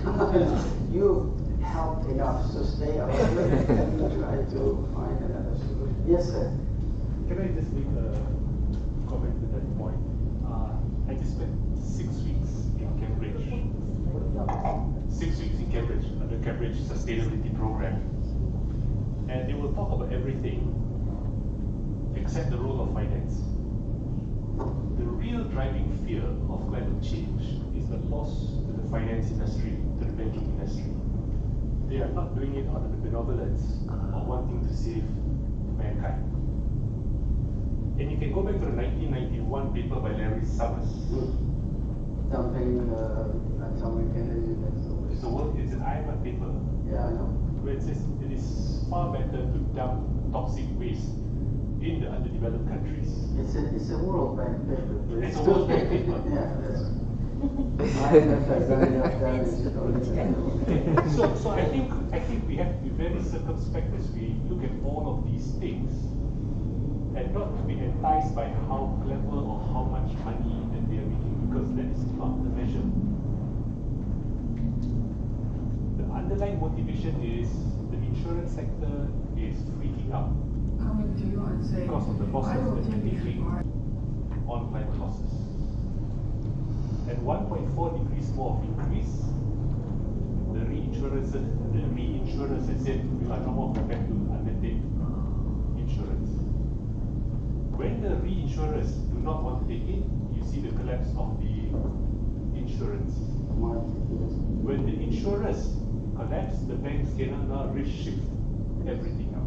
You helped enough, so stay out of it and try to find another solution. Yes, sir. Can I just make a comment to that point? I just spent 6 weeks in Cambridge. 6 weeks in Cambridge, the Cambridge Sustainability Program. And they will talk about everything except the role of finance. The real driving fear of climate change is the loss to the finance industry, to the banking industry. They are not doing it out of the benevolence of wanting to save mankind. And you can go back to the 1991 paper by Larry Summers. Something atomic energy. It's an IMF paper. Yeah, I know. Where it says it is far better to dump toxic waste in the underdeveloped countries. It's a World Bank paper. It's a World Bank paper. Yeah, that's right. IMF has done enough damage to all this. So I think we have to be very circumspect as we look at all of these things, and not to be enticed by how how clever or how much money that they are making, because that is not the measure. motivation is the insurance sector is freaking out Coming to you and saying, because of the losses I don't that think they're you taking are. on climate losses. At 1.4 degrees more of increase, the reinsurers have said we are no more prepared to undertake insurance. When the reinsurers do not want to take it, you see the collapse of the insurance. When the insurers collapse, the banks cannot now reshift everything up.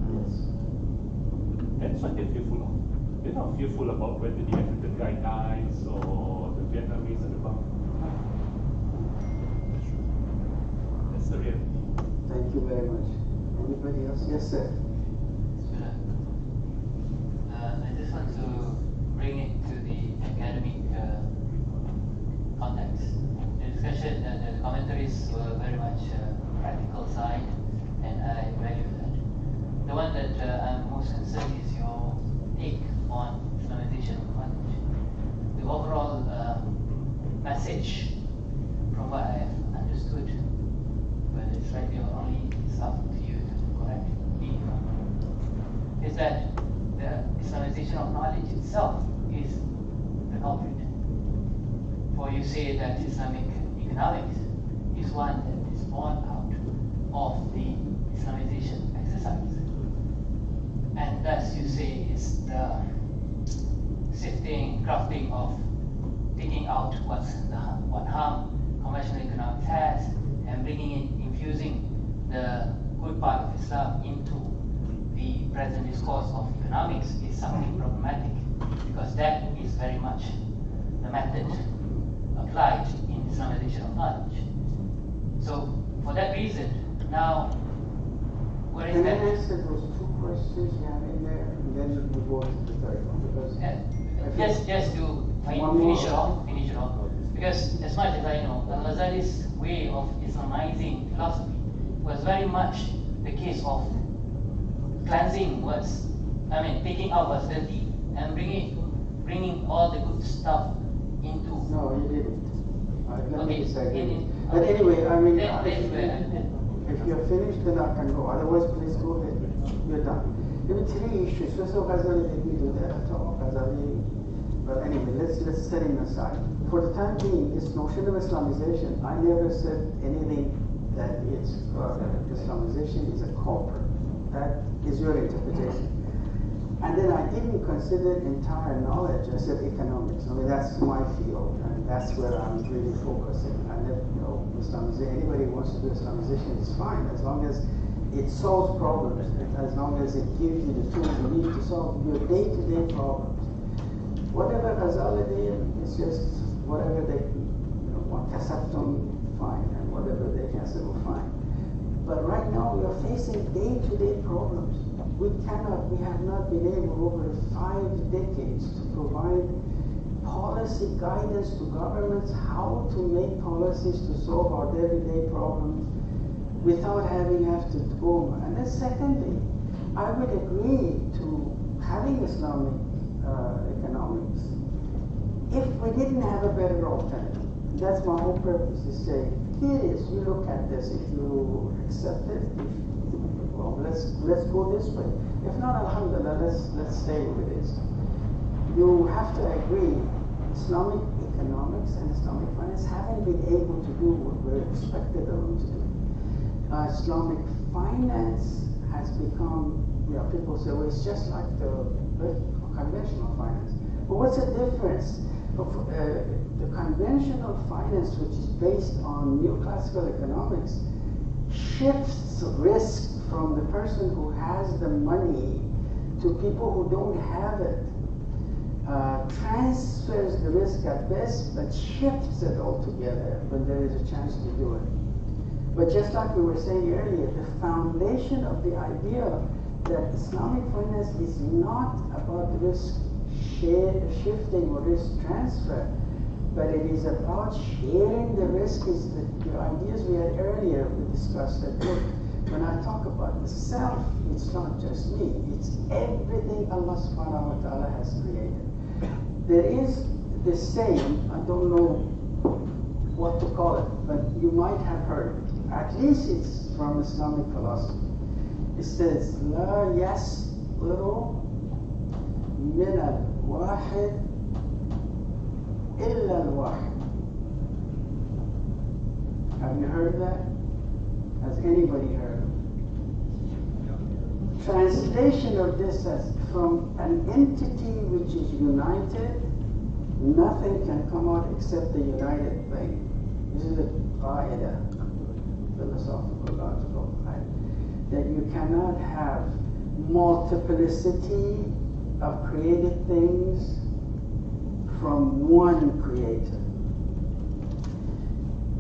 That's what they're fearful of. They're not fearful about whether the African guy dies or the Vietnamese at the bottom. That's the reality. Thank you very much. Anybody else? Yes, sir. I just want to bring it to the academic context. The discussion, the commentaries were very much practical side, and I value that. The one that I'm most concerned is your take on Islamization of knowledge. The overall message, from what I have understood, whether it's rightly or wrongly, it's up to you to correct me if I'm wrong, is that the Islamization of knowledge itself is the culprit. For you say that Islamic economics is one that is born out of the Islamization exercise. And thus you say is the sifting, crafting of taking out what harm conventional economics has and bringing it, infusing the good part of Islam into the present discourse of economics is something problematic, because that is very much the method applied in Islamization of knowledge. So for that reason, now where is Can I that? answer those two questions you have in there, and then we go to the third one? Because Just to finish it off. Because as much as I know, Al-Ghazali's way of Islamizing philosophy was very much the case of cleansing taking out what's dirty and bringing all the good stuff into. no, you didn't. Let me Okay. disagree. But anyway, I mean, Then if you're finished, then I can go. Otherwise, please go ahead. You're done. There were three issues. First of all, Ghazali didn't do that at all. But anyway, let's set him aside. For the time being, this notion of Islamization, I never said anything that it's Islamization is a culprit. That is your interpretation. And then I didn't consider entire knowledge. I said economics. I mean, that's my field, and that's where I'm really focusing. I never know Islamization. Anybody who wants to do Islamization is fine, as long as it solves problems, as long as it gives you the tools you need to solve your day-to-day problems. Whatever Ghazali did, it's just whatever they want kasabtum, fine, and whatever they kasabtum, fine. But right now we are facing day-to-day problems. We have not been able over 5 decades to provide policy guidance to governments how to make policies to solve our everyday problems without having to go. And then secondly, I would agree to having Islamic economics if we didn't have a better alternative. That's my whole purpose, to say, here it is, you look at this, if you accept it, well, let's go this way. If not, alhamdulillah, let's stay with this. You have to agree, Islamic economics and Islamic finance haven't been able to do what we're expected of them to do. Islamic finance has become, people say, well, it's just like the conventional finance. But what's the difference? The conventional finance, which is based on neoclassical economics, shifts risk from the person who has the money to people who don't have it. Transfers the risk at best, but shifts it altogether when there is a chance to do it. But just like we were saying earlier, the foundation of the idea that Islamic finance is not about risk shifting or risk transfer, but it is about sharing the risk. Is the ideas we had earlier, we discussed that, look, when I talk about the self, it's not just me, it's everything Allah subhanahu wa ta'ala has created. There is this saying, I don't know what to call it, but you might have heard it. at least it's from Islamic philosophy. It says, لا يصدر من الواحد إلا الواحد. Have you heard that? Has anybody heard it? Translation of this as from an entity which is united, nothing can come out except the united thing. This is a qaida, philosophical, logical, right? That you cannot have multiplicity of created things from one creator.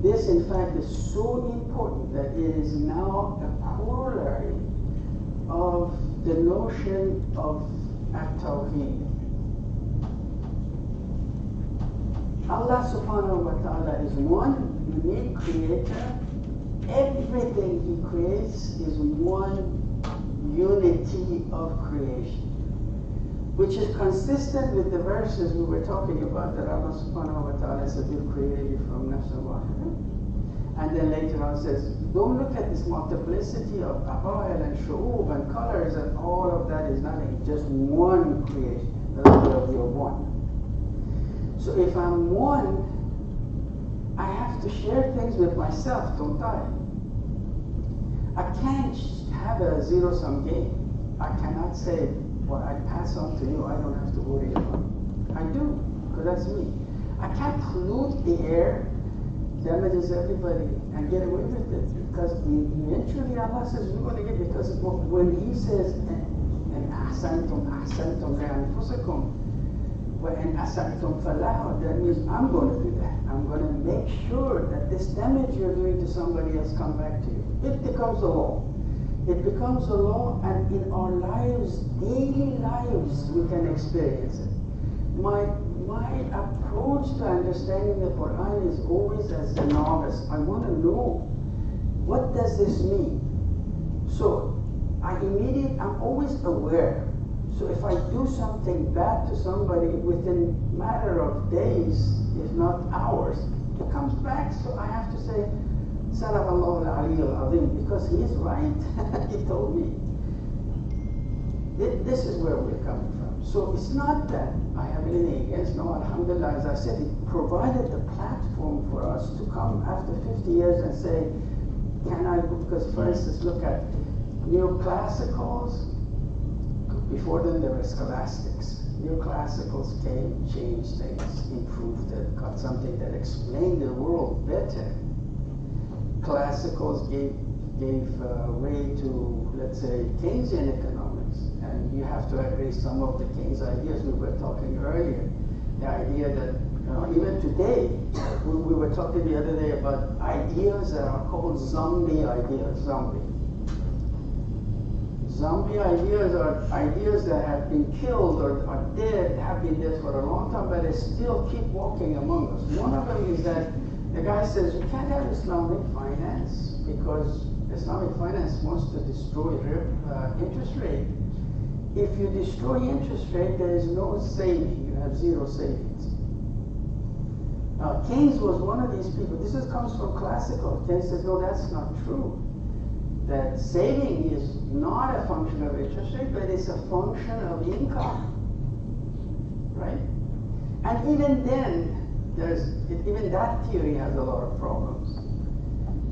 This, in fact, is so important that it is now a corollary of the notion of at-tawheed. Allah subhanahu wa ta'ala is one unique creator. Everything He creates is one unity of creation, which is consistent with the verses we were talking about, that Allah subhanahu wa ta'ala said, "We created you from nafsan wahida." And then later on says, don't look at this multiplicity of aqail and shu'ub and colors, and all of that is nothing, just one creation. That's where we are one. So if I'm one, I have to share things with myself, don't I? I can't have a zero-sum game. I cannot say, what I pass on to you, I don't have to worry about it. I do, because that's me. I can't pollute the air, damages everybody, and get away with it, because eventually Allah says, you're going to get, because when He says, and ahsantum li anfusikum, and ahsantum falahu, that means I'm going to do that. I'm going to make sure that this damage you're doing to somebody else come back to you. It becomes a law. It becomes a law, and in our lives, daily lives, we can experience it. My approach to understanding the Quran is always as a novice. I want to know, what does this mean? So I'm always aware. So if I do something bad to somebody, within a matter of days, if not hours, it comes back. So I have to say, Sadaqallahu al-Ali al-Azim, because he is right. He told me. This is where we're coming from. So it's not that I have anything against, no, alhamdulillah, as I said, it provided the platform for us to come after 50 years and say, can I, because for instance, look at neoclassicals. Before them there were scholastics. Neoclassicals came, changed things, improved it, got something that explained the world better. Classicals gave way to, let's say, Keynesian economics. And you have to agree some of the Keynes ideas we were talking earlier. The idea that, even today, we were talking the other day about ideas that are called zombie ideas, Zombie ideas are ideas that have been killed or are dead, have been dead for a long time, but they still keep walking among us. One of them is that the guy says, you can't have Islamic finance because Islamic finance wants to destroy interest rate. If you destroy interest rate, there is no saving. You have zero savings. Now, Keynes was one of these people. This comes from classical. Keynes says, no, that's not true. That saving is not a function of interest rate, but it's a function of income. Right? And even then, even that theory has a lot of problems.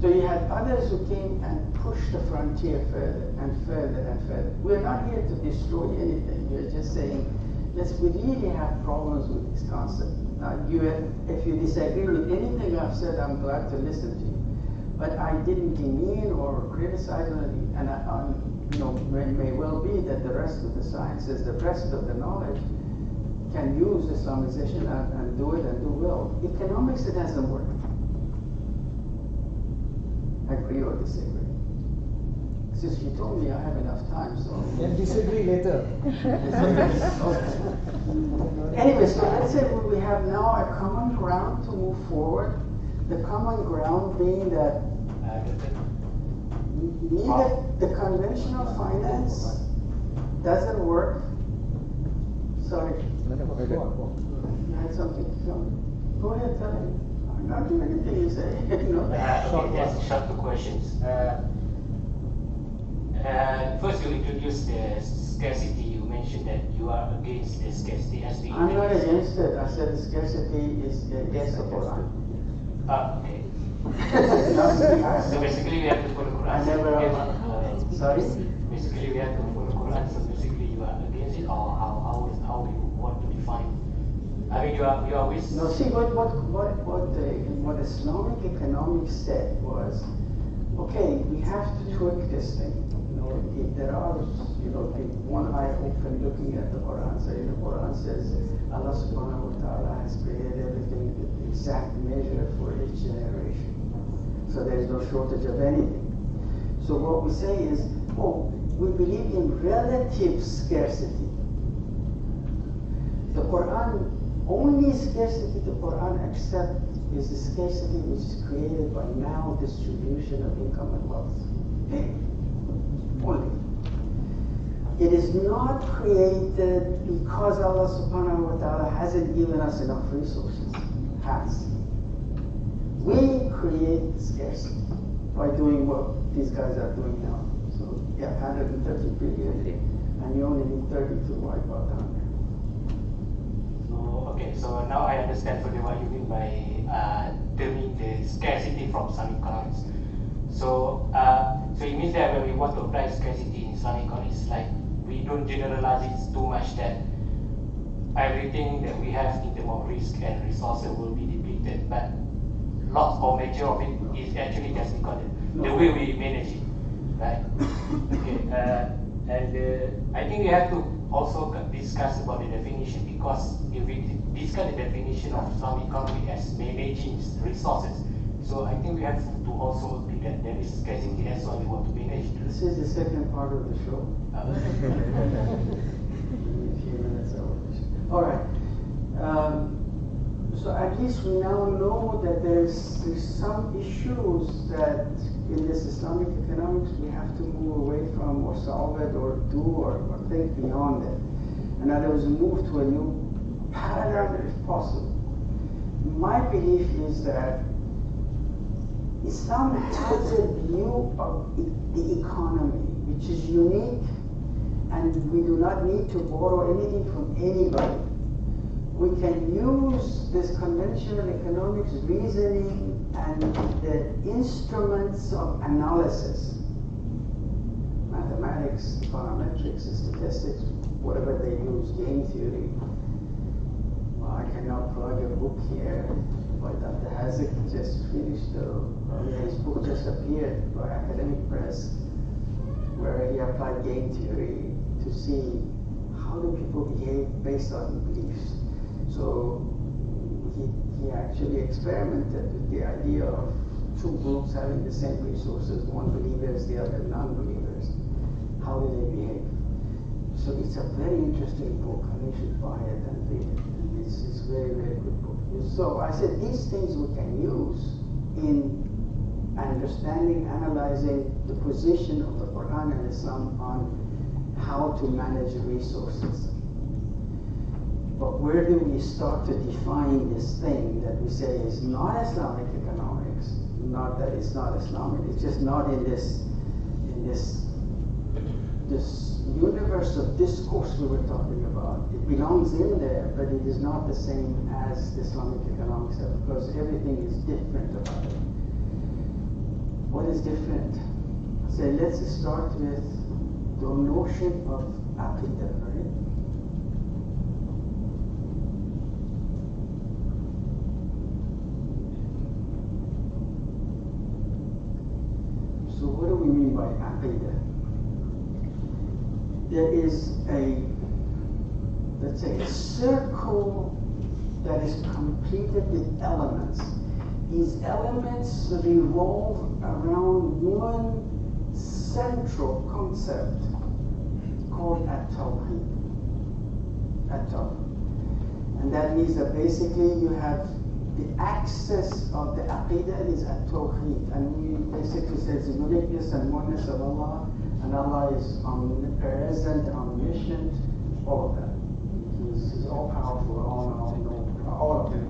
So you had others who came and pushed the frontier further and further and further. We're not here to destroy anything. We're just saying, we really have problems with this concept. Now, if you disagree with anything I've said, I'm glad to listen to you. But I didn't demean or criticize anything, and it may well be that the rest of the sciences, the rest of the knowledge, can use Islamization and do it and do well. Economics, it hasn't worked. Agree or disagree? Since you told me I have enough time, so... Then disagree later. Okay. Anyway, so let's say we have now a common ground to move forward. The common ground being that neither the conventional finance doesn't work. Sorry. You had something to tell me. Go ahead, tell me. I'm not doing anything you say. Okay, just short two questions. First, you introduced the scarcity. You mentioned that you are against the scarcity as the. I'm not against it. I said the scarcity is against the Quran. Okay. No, So basically, we have to follow Quran. I never. Sorry? Basically, we have to follow Quran. So basically, you are against it, or how you want to define? I mean, you are with. No, see what Islamic economics said was, okay, we have to tweak this thing. If there are, the one eye open looking at the Quran. So the Quran says Allah subhanahu wa ta'ala has created everything with the exact measure for each generation. So there is no shortage of anything. So what we say is, we believe in relative scarcity. The Quran, only scarcity the Quran accepts is the scarcity which is created by maldistribution of income and wealth. Only. It is not created because Allah subhanahu wa ta'ala hasn't given us enough resources. Has. We create scarcity by doing what these guys are doing now. So, 130 billion, and you only need 30 to wipe out 100. Okay, so now I understand fully what you mean by terming the scarcity from Islamic economics. So, so it means that when we want to apply scarcity in Islamic economics, like we don't generalize it too much that everything that we have in terms of risk and resources will be depleted, but lots or major of it is actually just because the way we manage it, right? Okay, and I think we have to also discuss about the definition, because if we discuss the definition of Islamic economy as managing resources, so I think we have to also agree that there is scarcity, that's why we want to manage. This is the second part of the show. A few minutes over. All right. So at least we now know that there's some issues that in this Islamic economics we have to move away from, or solve it, or do, or think beyond it. In other words, move to a new paradigm if possible. My belief is that Islam has a view of the economy which is unique, and we do not need to borrow anything from anybody. We can use this conventional economics reasoning and the instruments of analysis, mathematics, econometrics, statistics, whatever they use, game theory. Well, I cannot plug a book here, but Dr. Hazek just finished, his book just appeared by Academic Press, where he applied game theory to see how do people behave based on beliefs. So he actually experimented with the idea of two groups having the same resources, one believers, the other non-believers. How do they behave? So it's a very interesting book, and you should buy it and read it. And it's a very, very good book. So I said these things we can use in understanding, analyzing the position of the Quran and Islam on how to manage resources. But where do we start to define this thing that we say is not Islamic economics? Not that it's not Islamic, it's just not in this universe of discourse we were talking about. It belongs in there, but it is not the same as the Islamic economics, because everything is different about it. What is different? So let's start with the notion of aqidah, right? So what do we mean by aqidah? There is let's say, a circle that is completed with elements. These elements revolve around one central concept called at-tawhid. And that means that basically you have the axis of the aqidah is at-tawhid, and we basically say the uniqueness and oneness of Allah, and Allah is omnipresent, omniscient, all of that. He's all powerful, all of them.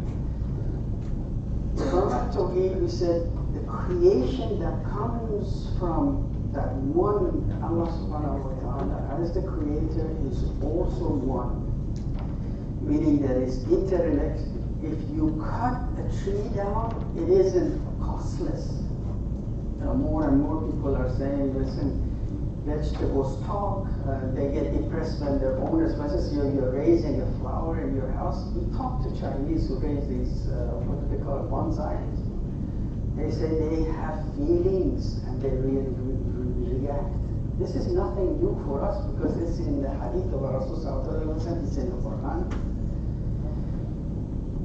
From Tawheed, we said the creation that comes from that one Allah subhanahu wa ta'ala as the creator is also one. Meaning that it's interrelated. If you cut a tree down, it isn't costless. More and more people are saying, listen, vegetables talk, they get depressed when their owners, for instance, you're raising a flower in your house. We talk to Chinese who raise these, what do they call it, bonsais. They say they have feelings and they really react. This is nothing new for us because it's in the hadith of Rasul sallallahu alaihi wasallam, it's in the Quran.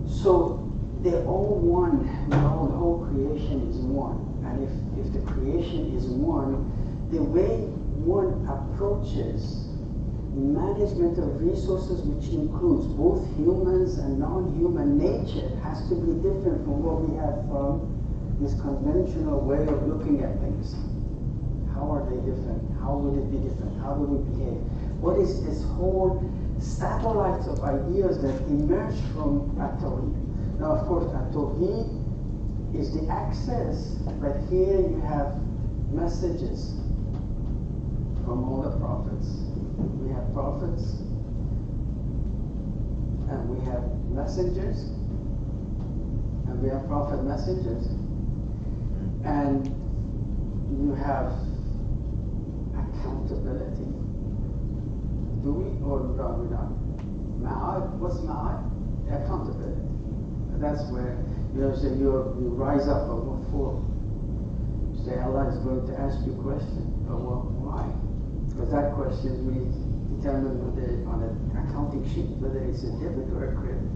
So they're all one. The whole creation is one. And if the creation is one, the way one approaches management of resources, which includes both humans and non-human nature, has to be different from what we have from this conventional way of looking at things. How are they different? How would it be different? How do we behave? What is this whole satellites of ideas that emerge from At-Tawheed? Now, of course, At-Tawheed is the access, but here you have messages from all the prophets. We have prophets, and we have messengers, and we have prophet messengers, and you have accountability. Do we or are we not? Ma'ad, what's ma'ad? Accountability. That's where so you rise up from what for. Say Allah is going to ask you a question. But why? Because that question will determine on an accounting sheet whether it's a debit or a credit.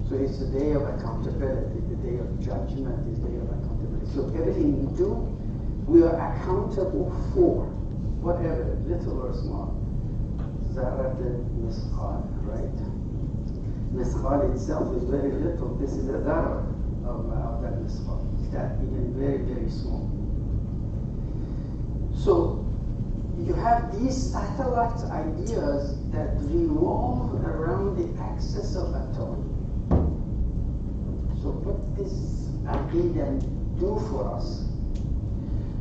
So it's the day of accountability, the day of judgment is the day of accountability. So everything we do, we are accountable for, whatever, little or small. Zarat al-Misqal, right? Misqal itself is very little. This is a zarat of that Misqal. It's that even very, very small. So you have these satellite ideas that revolve around the axis of At-Tawheed. So what does Aqidah do for us?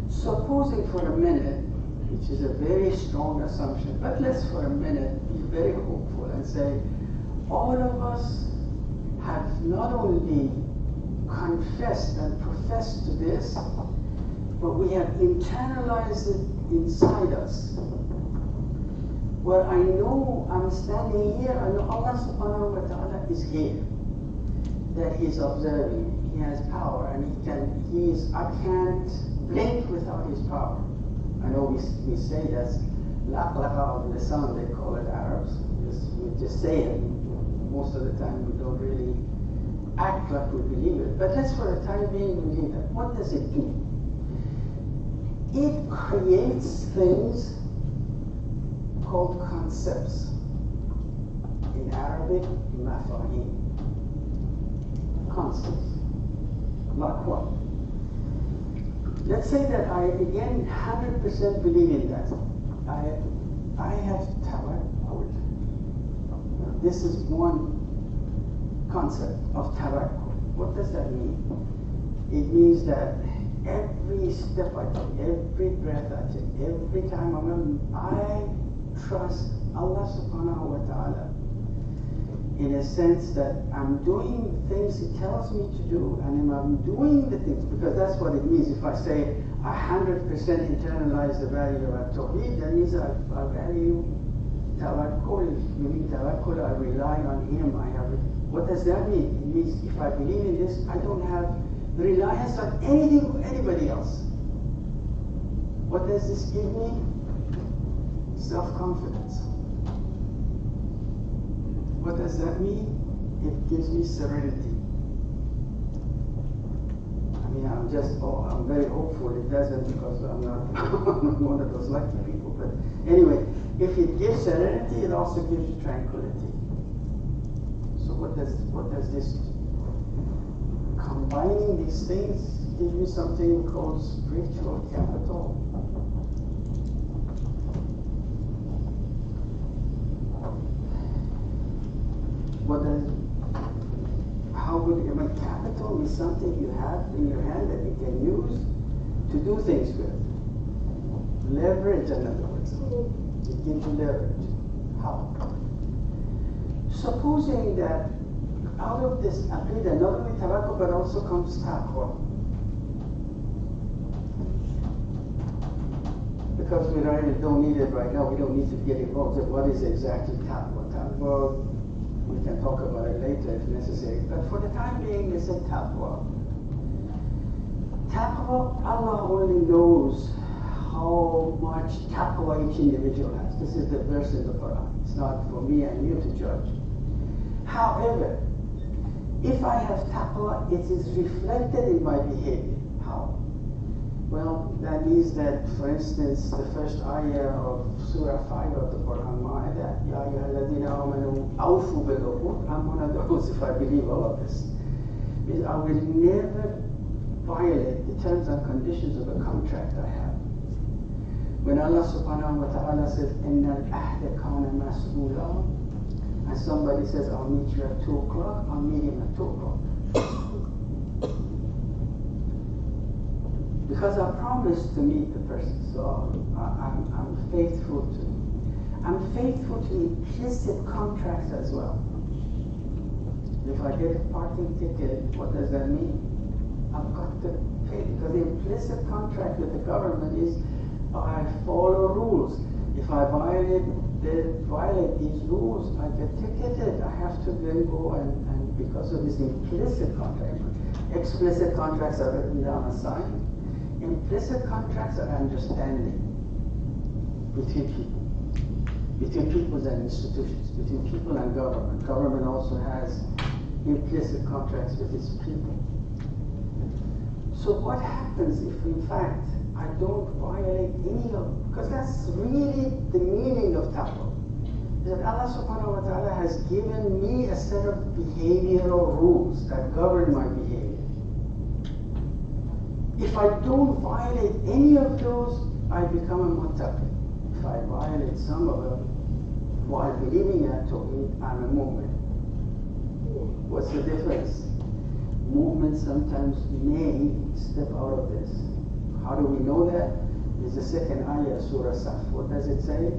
Supposing for a minute, which is a very strong assumption, but let's for a minute be very hopeful and say, all of us have not only confessed and professed to this, but we have internalized it inside us. Well, I know I'm standing here, I know Allah subhanahu wa ta'ala is here, that He's observing, He has power, and I can't blink without His power. I know we say that's laqlaqa of the sun, they call it Arabs. We just say it. Most of the time we don't really act like we believe it. But let's for the time being believe it. What does it do? It creates things called concepts. In Arabic, mafahim. Concepts. Like what? Let's say that I, again, 100% believe in that. I have tawakkul. This is one concept of tawakkul. What does that mean? It means that every step I take, every breath I take, every time I trust Allah subhanahu wa ta'ala in a sense that I'm doing things He tells me to do, and I'm doing the things, because that's what it means. If I say 100% internalize the value of At-Tawheed, that means I value tawakkul. Meaning tawakkul, I rely on Him. What does that mean? It means if I believe in this, I don't have reliance on anything or anybody else. What does this give me? Self-confidence. What does that mean? It gives me serenity. I mean, I'm very hopeful it doesn't, because I'm not one of those lucky people. But anyway, if it gives serenity, it also gives you tranquility. So what does this do? Combining these things gives me something called spiritual capital. capital is something you have in your hand that you can use to do things with. Leverage, in other words. It gives you leverage. How? Supposing that out of this aqidah, not only tawakkul, but also comes taqwa. Because we really don't need it right now, we don't need to get involved in what is exactly taqwa. Taqwa, we can talk about it later if necessary. But for the time being, it's a taqwa. Taqwa, Allah only knows how much taqwa each individual has. This is the verse in the Quran. It's not for me and you to judge. However, if I have taqwa, it is reflected in my behavior. How? Well, that means that, for instance, the first ayah of Surah 5 of the Quran, Ma'idah, Ya ayyuhalladhina amanu awfu bil-uqud. I'm one of those, if I believe all of this. Means I will never violate the terms and conditions of a contract I have. When Allah subhanahu wa ta'ala says, Inna al-ahda kana mas'ula, and somebody says, I'll meet you at 2 o'clock, I'll meet him at 2 o'clock. Because I promised to meet the person, so I'm faithful to. I'm faithful to implicit contracts as well. If I get a parking ticket, what does that mean? I've got to pay, because the implicit contract with the government is I follow rules. If I violate these rules, I get ticketed. I have to then go and because of this implicit contract. Explicit contracts are written down and signed. Implicit contracts are understanding between people and institutions, between people and government. Government also has implicit contracts with its people. So what happens if, in fact, I don't violate any of, because that's really the meaning of taqwa. That Allah subhanahu wa ta'ala has given me a set of behavioral rules that govern my behavior. If I don't violate any of those, I become a muttaqi. If I violate some of them while believing in Tawheed, I'm a mu'min. What's the difference? Movement sometimes may step out of this. How do we know that? It's the second ayah, Surah Saf. What does it say?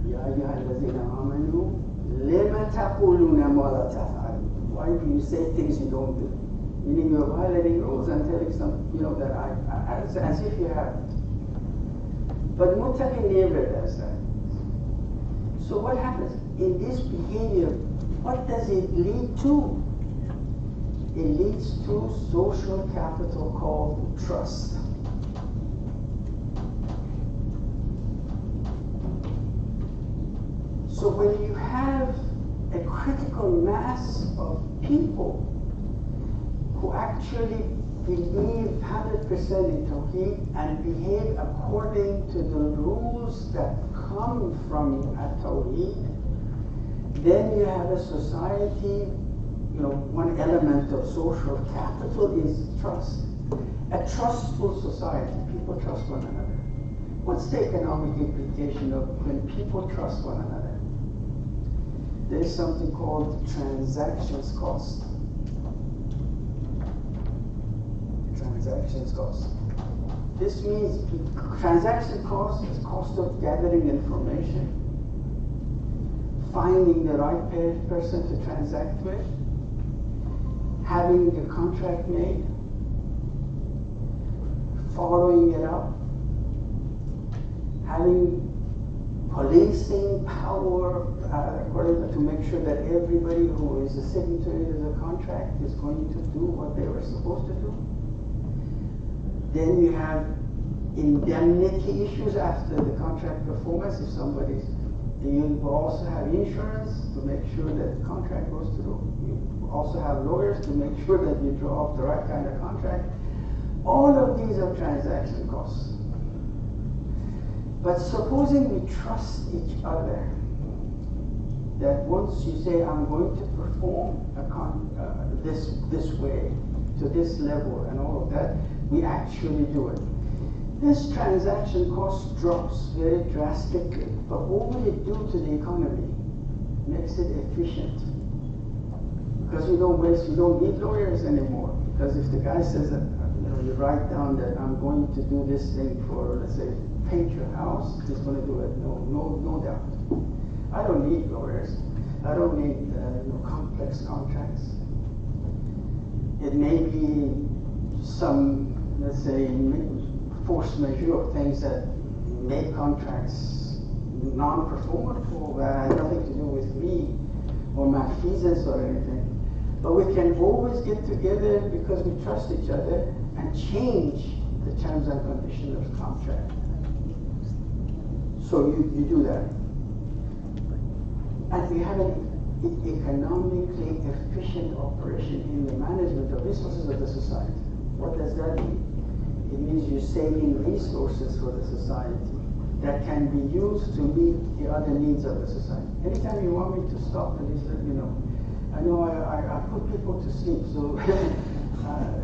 Ya ayyuhalladhina amanu lima taquluna ma la taf'alun. Why do you say things you don't do? Meaning you're violating rules and telling some, that as if you haven't. But muttaqi never does that. So what happens? In this behavior, what does it lead to? It leads to social capital called trust. So when you have a critical mass of people who actually believe 100% in Tawheed and behave according to the rules that come from Tawheed, then you have a society, one element of social capital is trust. A trustful society, people trust one another. What's the economic implication of when people trust one another? There is something called transactions cost. Transactions cost. This means transaction cost is cost of gathering information, finding the right person to transact with, having the contract made, following it up, having policing power to make sure that everybody who is a signatory to the contract is going to do what they were supposed to do. Then you have indemnity issues after the contract performance. If somebody's, you will also have insurance to make sure that the contract goes through. You also have lawyers to make sure that you draw up the right kind of contract. All of these are transaction costs. But supposing we trust each other, that once you say, I'm going to perform this way, to this level, and all of that, we actually do it. This transaction cost drops very drastically, but what will it do to the economy? Makes it efficient. Because you don't need lawyers anymore. Because if the guy says that, you write down that I'm going to do this thing for, let's say, paint your house, he's going to do it. No doubt. I don't need lawyers. I don't need complex contracts. It may be some, let's say, force majeure things that make contracts non-performable that have nothing to do with me or my fees or anything. But we can always get together because we trust each other and change the terms and conditions of the contract. So you do that. And we have an economically efficient operation in the management of resources of the society. What does that mean? It means you're saving resources for the society that can be used to meet the other needs of the society. Anytime you want me to stop, please let me know. I know I put people to sleep, so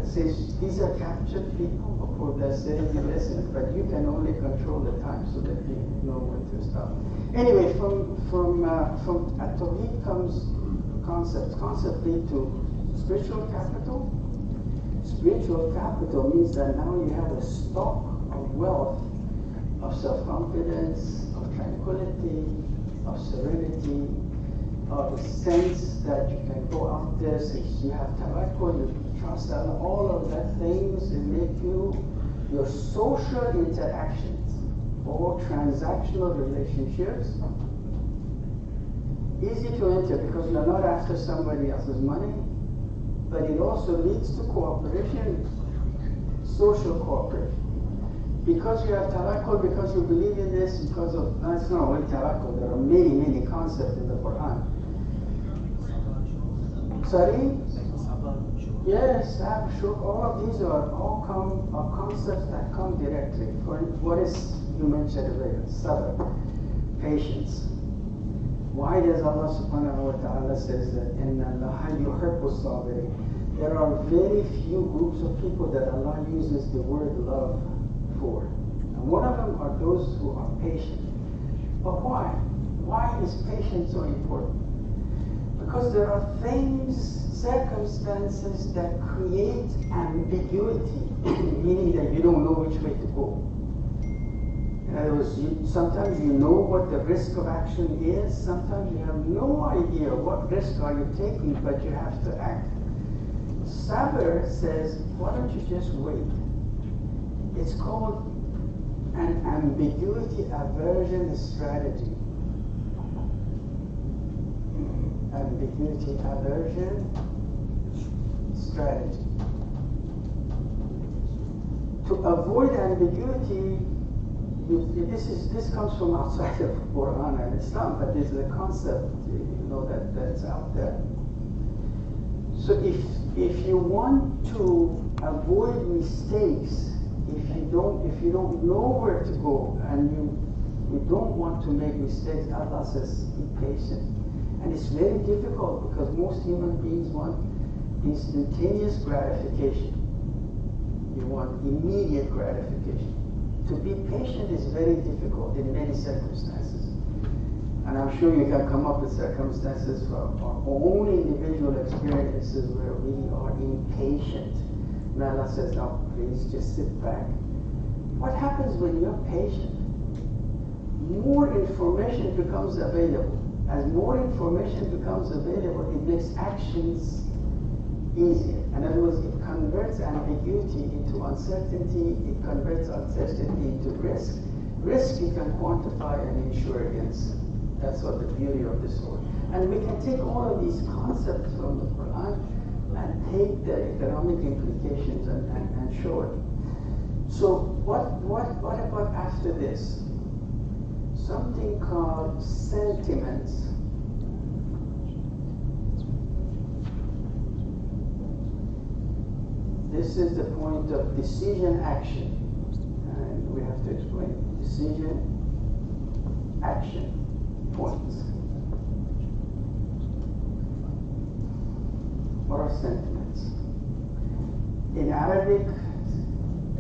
says these are captured people before they're sitting and listening, but you can only control the time so that you know when to stop. Anyway, from at-Tawheed comes concepts. Concept lead to spiritual capital. Spiritual capital means that now you have a stock of wealth, of self-confidence, of tranquility, of serenity, of a sense that you can go out there, since you have tawakkul, you trust Allah, all of that things that make you, your social interactions or transactional relationships easy to enter because you're not after somebody else's money, but it also leads to cooperation, social cooperation. Because you have tawakkul, because you believe in this, because of, that's not only tawakkul, there are many concepts in the Quran. Sorry? Yes, all of these are concepts that come directly. For what is, you mentioned earlier, sabr, patience. Why does Allah subhanahu wa ta'ala says that Inna Allaha yuhibbu sabirin? There are very few groups of people that Allah uses the word love for. And one of them are those who are patient. But why? Why is patience so important? Because there are things, circumstances that create ambiguity, meaning that you don't know which way to go. In other words, sometimes you know what the risk of action is, sometimes you have no idea what risk are you taking, but you have to act. Sabr says, why don't you just wait? It's called an ambiguity aversion strategy. Ambiguity aversion strategy. To avoid ambiguity, this comes from outside of Quran and Islam, but this is a concept, that's out there. So if you want to avoid mistakes, if you don't know where to go and you don't want to make mistakes, Allah says, be patient. And it's very difficult because most human beings want instantaneous gratification. You want immediate gratification. To be patient is very difficult in many circumstances. And I'm sure you can come up with circumstances from our own individual experiences where we are impatient. And Allah says, now please just sit back. What happens when you're patient? More information becomes available. As more information becomes available, it makes actions easier. In other words, it converts ambiguity into uncertainty, it converts uncertainty into risk. Risk you can quantify and insure against. That's what the beauty of this word. And we can take all of these concepts from the Quran and take their economic implications and show it. So what about after this? Something called sentiments. This is the point of decision action. And we have to explain decision action points. What are sentiments? In Arabic,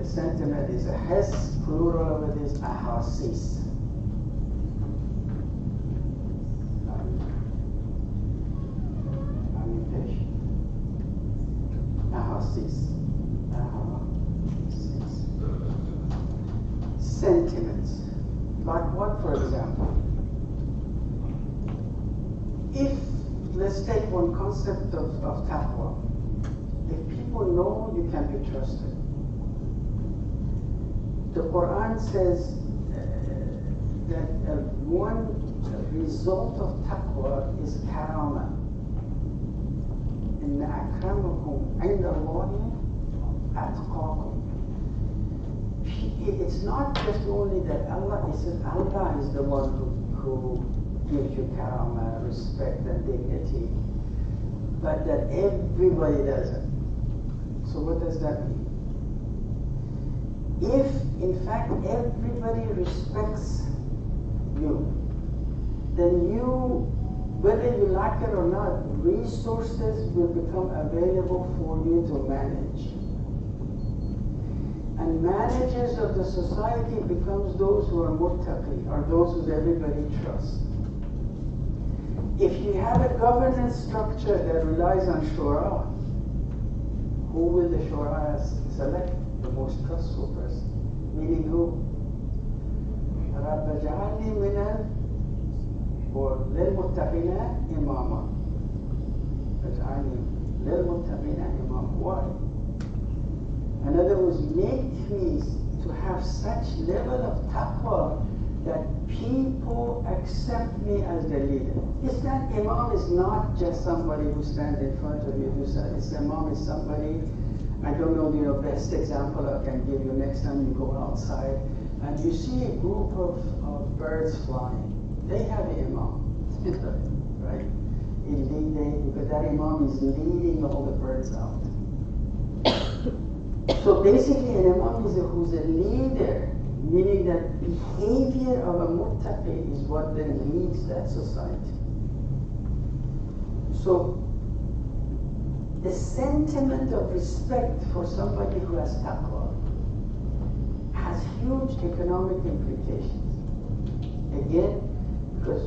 a sentiment is a hiss, plural of it is ahasis. I'm impatient. these sentiments. Like what, for example? If, let's take one concept of taqwa. If people know you can be trusted. The Quran says that one result of taqwa is karama. إن أكرمكم عند الله أتقاكم. It's not just only that Allah is the one who gives you karama, respect and dignity, but that everybody does it. So what does that mean? If in fact everybody respects you, then you, whether you like it or not, resources will become available for you to manage. And managers of the society becomes those who are muttaqi, or those who everybody trusts. If you have a governance structure that relies on shura, who will the shura select? The most trustful person. Meaning who? رَبَّ جَعَلْنِي مِنَ لِلْمُتَّقِينَ إِمَامًا. فَجْعَلْنِي لِلْمُتَّقِينَ إِمَامًا. Why? In other words, make me to have such level of taqwa that people accept me as the leader. Imam is not just somebody who stands in front of you. Imam is somebody, I don't know the best example I can give you. Next time you go outside and you see a group of birds flying, they have an imam, right? Because that imam is leading all the birds out. So basically an imam is who's a leader, meaning that behavior of a muttaqi is what then leads that society. So the sentiment of respect for somebody who has taqwa has huge economic implications. Again, because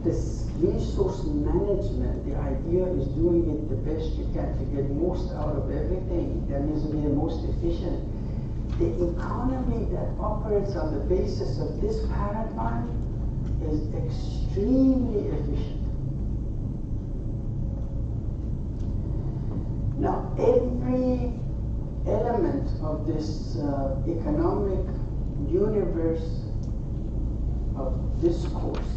this resource management, the idea is doing it the best you can to get most out of everything. That needs to be the most efficient. The economy that operates on the basis of this paradigm is extremely efficient. Now, every element of this economic universe of discourse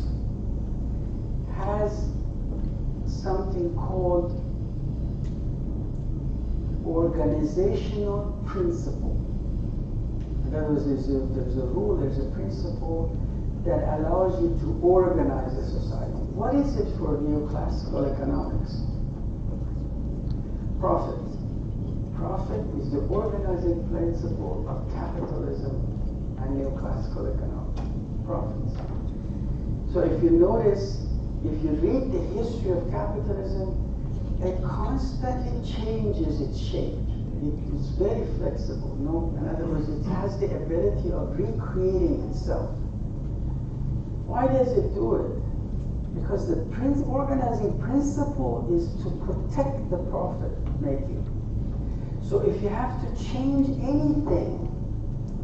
has something called organizational principle. In other words, there's a rule, there's a principle that allows you to organize a society. What is it for neoclassical economics? Profit. Profit is the organizing principle of capitalism and neoclassical economics. Profits. So if you notice, if you read the history of capitalism, it constantly changes its shape. It's very flexible. In other words, it has the ability of recreating itself. Why does it do it? Because the organizing principle is to protect the profit making. So if you have to change anything,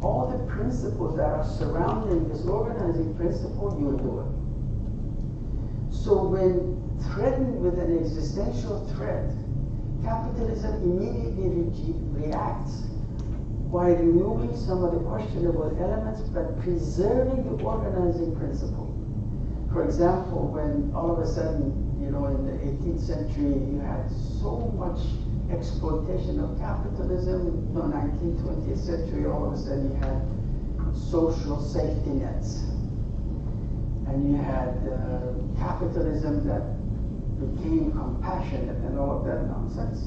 all the principles that are surrounding this organizing principle, you'll do it. So when threatened with an existential threat, capitalism immediately reacts by removing some of the questionable elements but preserving the organizing principle. For example, when all of a sudden, in the 18th century, you had so much exploitation of capitalism, 19th, 20th century, all of a sudden you had social safety nets. And you had capitalism that became compassionate and all of that nonsense.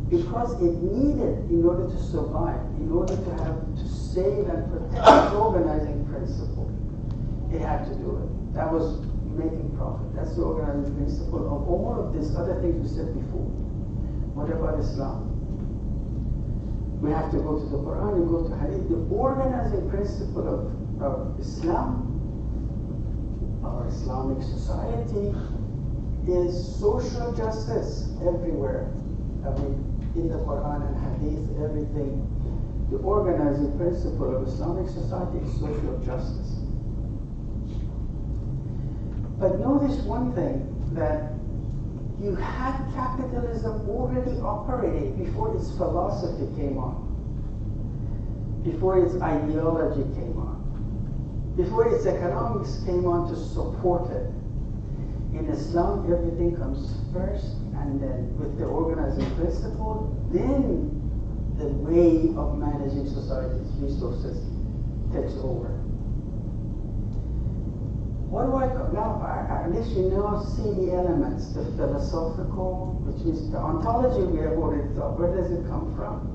Because it needed, in order to survive, in order to save and protect its organizing principle, it had to do it. That was making profit. That's the organizing principle of all of these other things we said before. What about Islam? We have to go to the Quran and go to Hadith. The organizing principle of Islam, our Islamic society, is social justice everywhere. in the Quran and Hadith, everything. The organizing principle of Islamic society is social justice. But notice one thing, that you had capitalism already operating before its philosophy came on, before its ideology came on, before its economics came on to support it. In Islam, everything comes first, and then with the organizing principle, then the way of managing society's resources takes over. What do I call now? At least you now see the elements, the philosophical, which is the ontology we have already thought. Where does it come from?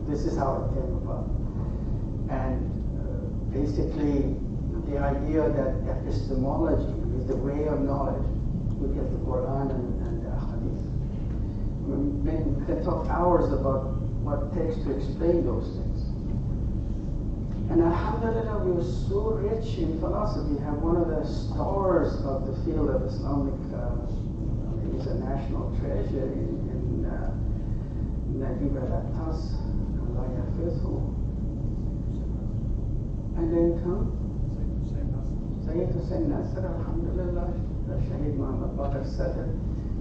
This is how it came about. And basically, the idea that epistemology is the way of knowledge, which is the Quran and the Hadith. We can talk hours about what it takes to explain those things. And alhamdulillah, we were so rich in philosophy. We have one of the stars of the field of Islamic, he's a national treasure in Najib al-Attas, Allah yahfizhu. And then come Sayyid Hussein Nasr, alhamdulillah, Shaheed Muhammad Bakr Sadr,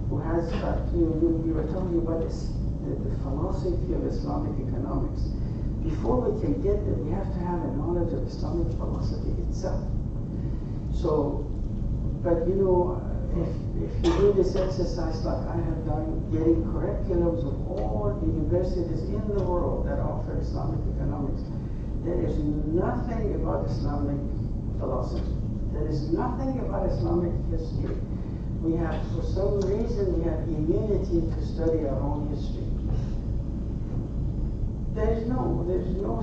who has, we were talking about this, the philosophy of Islamic economics. Before we can get there, we have to have a knowledge of Islamic philosophy itself. So, but you know, if you do this exercise like I have done, getting curriculums of all universities in the world that offer Islamic economics, there is nothing about Islamic philosophy. There is nothing about Islamic history. We have, for some reason, we have immunity to study our own history. There's no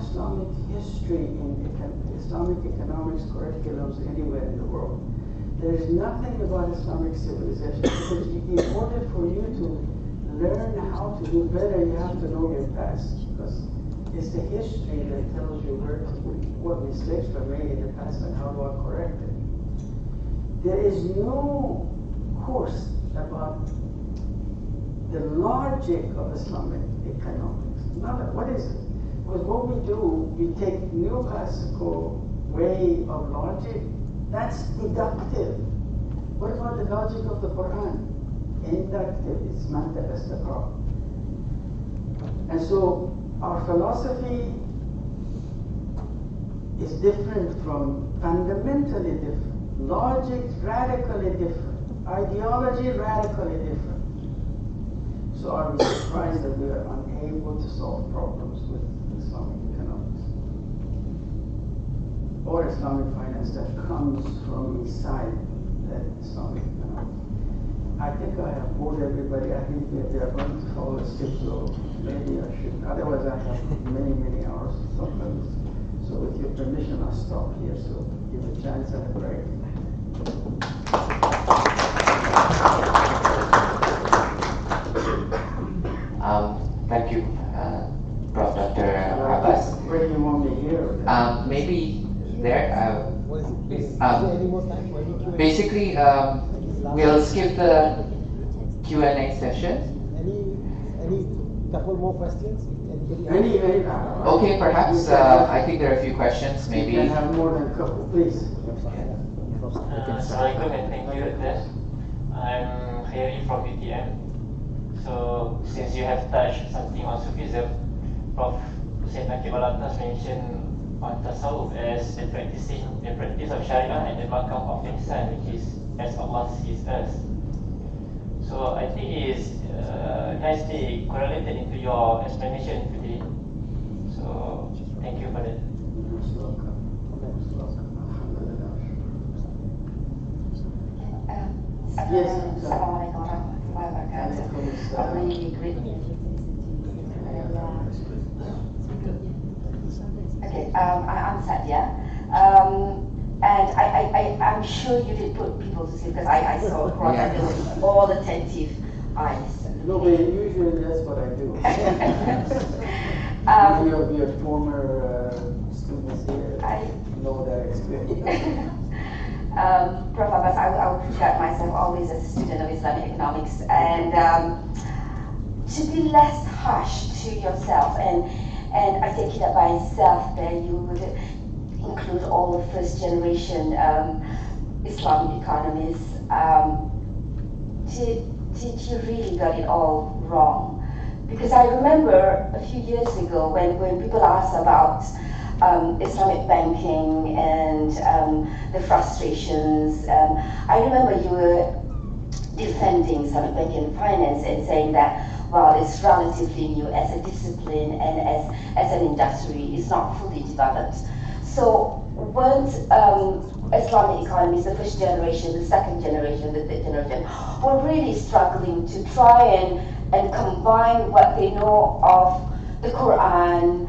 Islamic history in Islamic economics curriculums anywhere in the world. There is nothing about Islamic civilization, because in order for you to learn how to do better, you have to know your past, because it's the history that tells you what mistakes were made in the past and how to correct it. There is no course about the logic of Islamic economics. What is it? Because what we do, we take neoclassical way of logic, that's deductive. What about the logic of the Quran? Inductive, it's mantiq istiqrar. And so our philosophy is different from, fundamentally different. Logic, radically different. Ideology, radically different. So are we surprised that we are unable to solve problems with Islamic economics? Or Islamic finance that comes from inside that Islamic economics? I think I have bored everybody. I think that they are going to fall asleep, so maybe I should. Otherwise, I have many, many hours to talk about this. So with your permission, I'll stop here, so give a chance and a break. Thank you, Prof. Dr. Abbas. Where do you want me here? Maybe there. What is it? Is there any more time for any Q&A? Basically, we'll skip the Q&A session. Any couple more questions? Anybody? Okay, perhaps. I think there are a few questions. Maybe. You can have more than a couple, please. Assalamualaikum and thank you, Dr. I'm Khairi from UTM. So, since you have touched something on Sufism, Prof. Hussein Nakib Al-Attas mentioned on Tasawwuf as the practice of Sharia and the makam of Ihsan, which is as Allah sees us. So, I think it is nicely correlated into your explanation today. So, thank you for that. Assalamualaikum warahmatullahi wabarakatuh. Really great. Okay, I'm Sadia. And I'm sure you did put people to sleep because I saw across and there were all attentive eyes. No, but usually that's what I do. Many of your former students here know that experience. Prof. Abbas, I would regard myself always as a student of Islamic economics, and to be less harsh to yourself, and I take it up by itself that you would include all the first generation Islamic economists. Did you really got it all wrong? Because I remember a few years ago when people asked about Islamic banking and the frustrations, I remember you were defending Islamic banking and finance and saying that, well, it's relatively new as a discipline and as an industry, it's not fully developed. So weren't Islamic economies, the first generation, the second generation, the third generation, were really struggling to try and combine what they know of the Quran,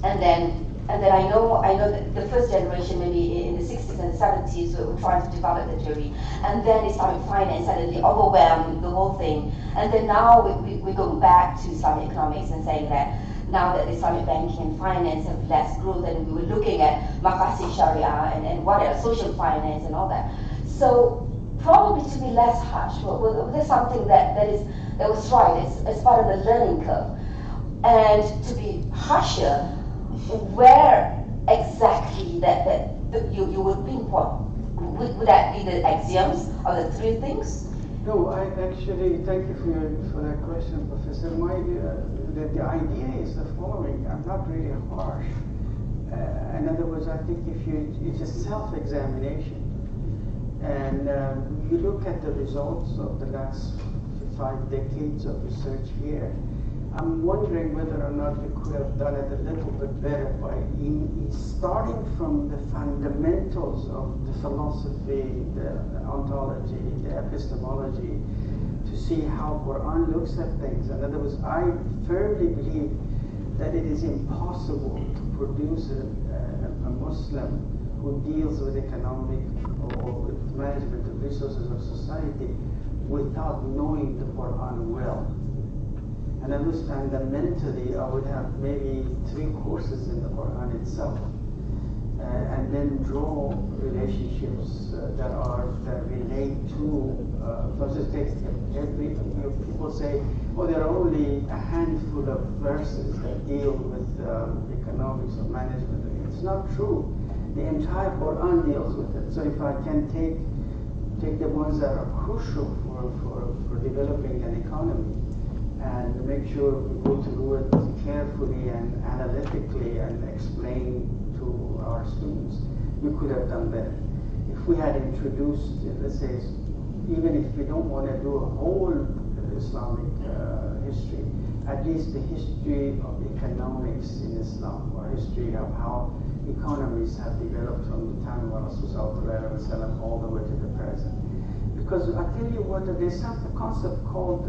and then I know that the first generation, maybe in the 60s and the 70s, were trying to develop the theory, and then Islamic finance suddenly overwhelmed the whole thing, and then now we're going back to Islamic economics and saying that now that Islamic banking and finance have less growth, and we were looking at Maqasid Sharia and what else, social finance and all that. So probably to be less harsh, well, there's something that was right as part of the learning curve, and to be harsher, where exactly that you would pinpoint? Would that be the axioms or the three things? No, I actually thank you for that question, Professor. The idea is the following. I'm not really harsh. In other words, I think it's a self-examination, and you look at the results of the last 5 decades of research here. I'm wondering whether or not we could have done it a little bit better by starting from the fundamentals of the philosophy, the ontology, the epistemology, to see how Quran looks at things. In other words, I firmly believe that it is impossible to produce a Muslim who deals with economic or with management of resources of society without knowing the Quran well. And I was fundamentally, I would have maybe 3 courses in the Quran itself, and then draw relationships that relate to. For instance, people say, oh, there are only a handful of verses that deal with economics or management. It's not true. The entire Quran deals with it. So if I can take the ones that are crucial for developing an economy, and make sure we go through it carefully and analytically and explain to our students, we could have done better. If we had introduced, let's say, even if we don't want to do a whole Islamic history, at least the history of economics in Islam, or history of how economies have developed from the time of Rasulullah all the way to the present. Because I tell you what, there's some concept called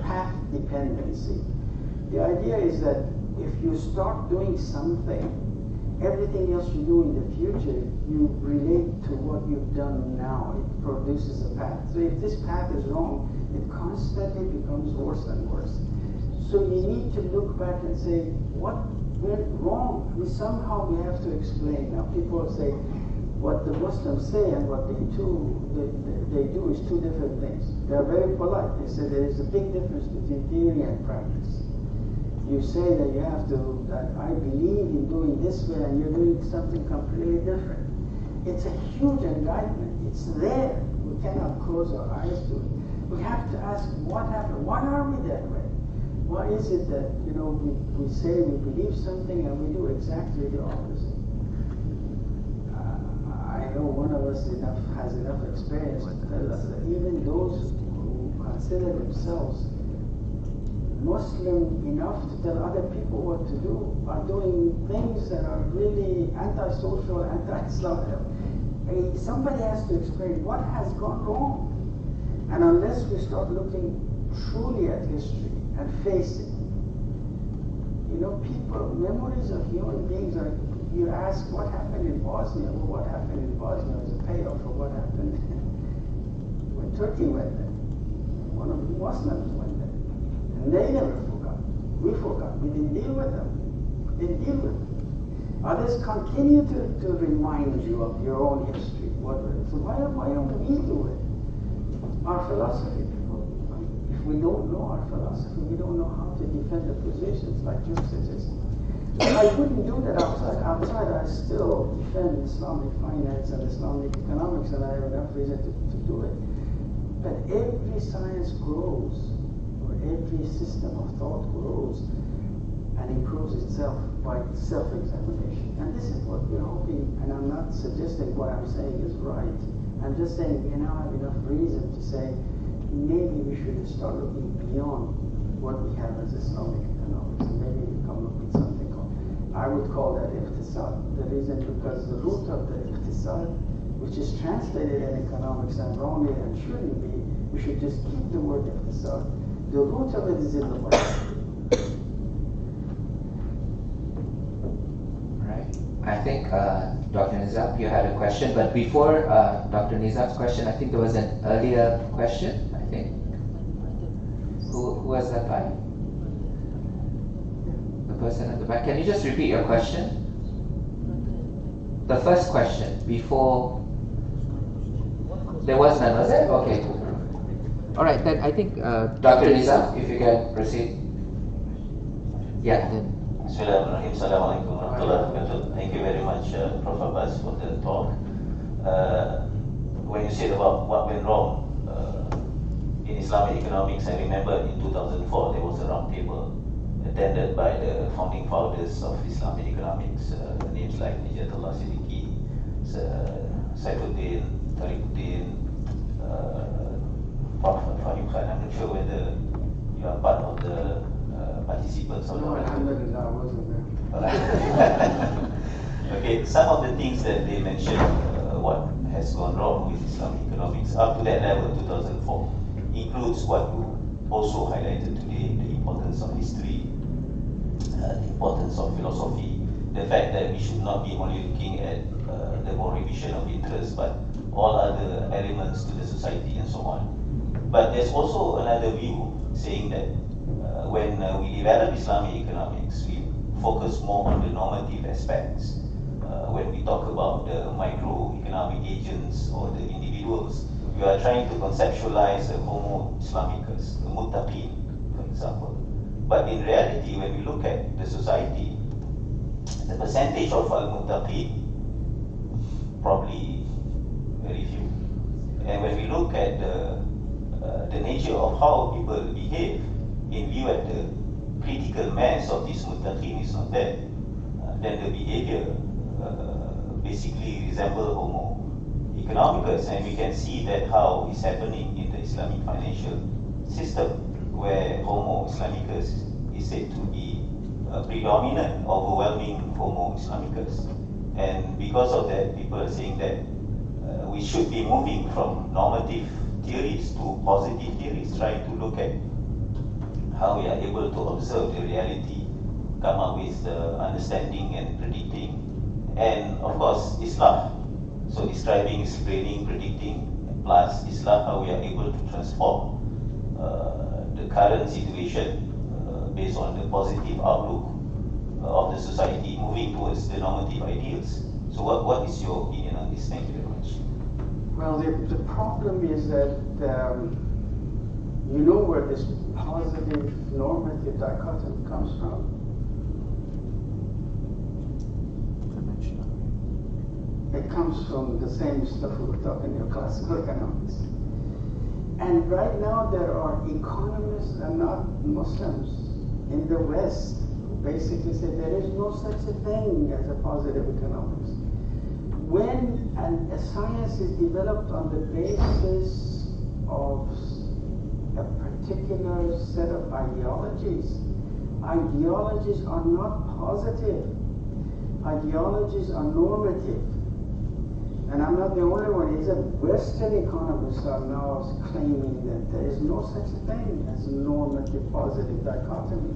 path dependency. The idea is that if you start doing something, everything else you do in the future, you relate to what you've done now. It produces a path. So if this path is wrong, it constantly becomes worse and worse. So you need to look back and say, what went wrong? Somehow we have to explain. Now people say, what the Muslims say and what they do is 2 different things. They're very polite. They say there is a big difference between theory and practice. You say that you have to, that I believe in doing this way and you're doing something completely different. It's a huge indictment. It's there. We cannot close our eyes to it. We have to ask, what happened? Why are we that way? Why is it that, we say we believe something and we do exactly the opposite? I know one of us has enough experience to tell us that even those who consider themselves Muslim enough to tell other people what to do are doing things that are really anti-social, anti-Islamic. Somebody has to explain what has gone wrong. And unless we start looking truly at history and face it, memories of human beings are, you ask what happened in Bosnia, well, what happened in Bosnia was a payoff for what happened when Turkey went there. One of the Muslims went there. And they never forgot. We forgot. We didn't deal with them. Others continue to remind you of your own history. So why don't we do it? Our philosophy people. If we don't know our philosophy, we don't know how to defend the positions like you're suggesting. I wouldn't do that outside. Outside, I still defend Islamic finance and Islamic economics, and I have enough reason to do it. But every science grows, or every system of thought grows, and improves itself by self-examination. And this is what we're hoping, and I'm not suggesting what I'm saying is right. I'm just saying we now have enough reason to say maybe we should start looking beyond what we have as Islamic economics, and maybe we come up with something called, I would call that iqtisad. The reason because the root of the iqtisad, which is translated in economics and wrongly and shouldn't be, we should just keep the word iqtisad. The root of it is in the Bible. I think Dr. Nizam, you had a question, but before Dr. Nizam's question, I think there was an earlier question, I think. Who was that by? The person at the back. Can you just repeat your question? The first question, before... There was none, was there? Okay. All right, then I think Dr. Nizam, if you can proceed. Yeah, then. Bismillahirrahmanirrahim. Assalamualaikum warahmatullahi wabarakatuh. Thank you very much, Prof. Abbas, for the talk. When you said about what went wrong in Islamic economics, I remember in 2004 there was a round table attended by the founding fathers of Islamic economics, names like Nijatullah Siddiqui, Saifuddin, Tariquddin, Prof. Fahim Khan. I'm not sure whether you are part of the participants of the Alhamdulillah, I wasn't there. Okay, some of the things that they mentioned, what has gone wrong with Islamic economics up to that level, 2004, includes what you also highlighted today, the importance of history, the importance of philosophy, the fact that we should not be only looking at the more revision of interest, but all other elements to the society and so on. But there's also another view saying that when we develop Islamic economics, we focus more on the normative aspects. When we talk about the microeconomic agents or the individuals, we are trying to conceptualize a homo Islamicus, a muttaqin, for example. But in reality, when we look at the society, the percentage of al-muttaqin, probably very few. And when we look at the nature of how people behave, in view at the critical mass of this muttaqin is not there, then the behavior basically resemble homo economicus, and we can see that how it's happening in the Islamic financial system, where homo Islamicus is said to be predominant, overwhelming homo Islamicus. And because of that, people are saying that we should be moving from normative theories to positive theories, trying to look at how we are able to observe the reality, come up with understanding and predicting, and of course Islam. So describing, explaining, predicting, plus Islam, how we are able to transform the current situation based on the positive outlook of the society, moving towards the normative ideals. So what is your opinion on this? Thank you very much. Well, the problem is that you know where this positive normative dichotomy comes from. It comes from the same stuff we were talking about, neoclassical economics. And right now there are economists and not Muslims in the West who basically say there is no such a thing as a positive economics. When a science is developed on the basis of a particular set of ideologies, ideologies are not positive. Ideologies are normative. And I'm not the only one. It's a Western economists are now claiming that there is no such a thing as normative positive dichotomy.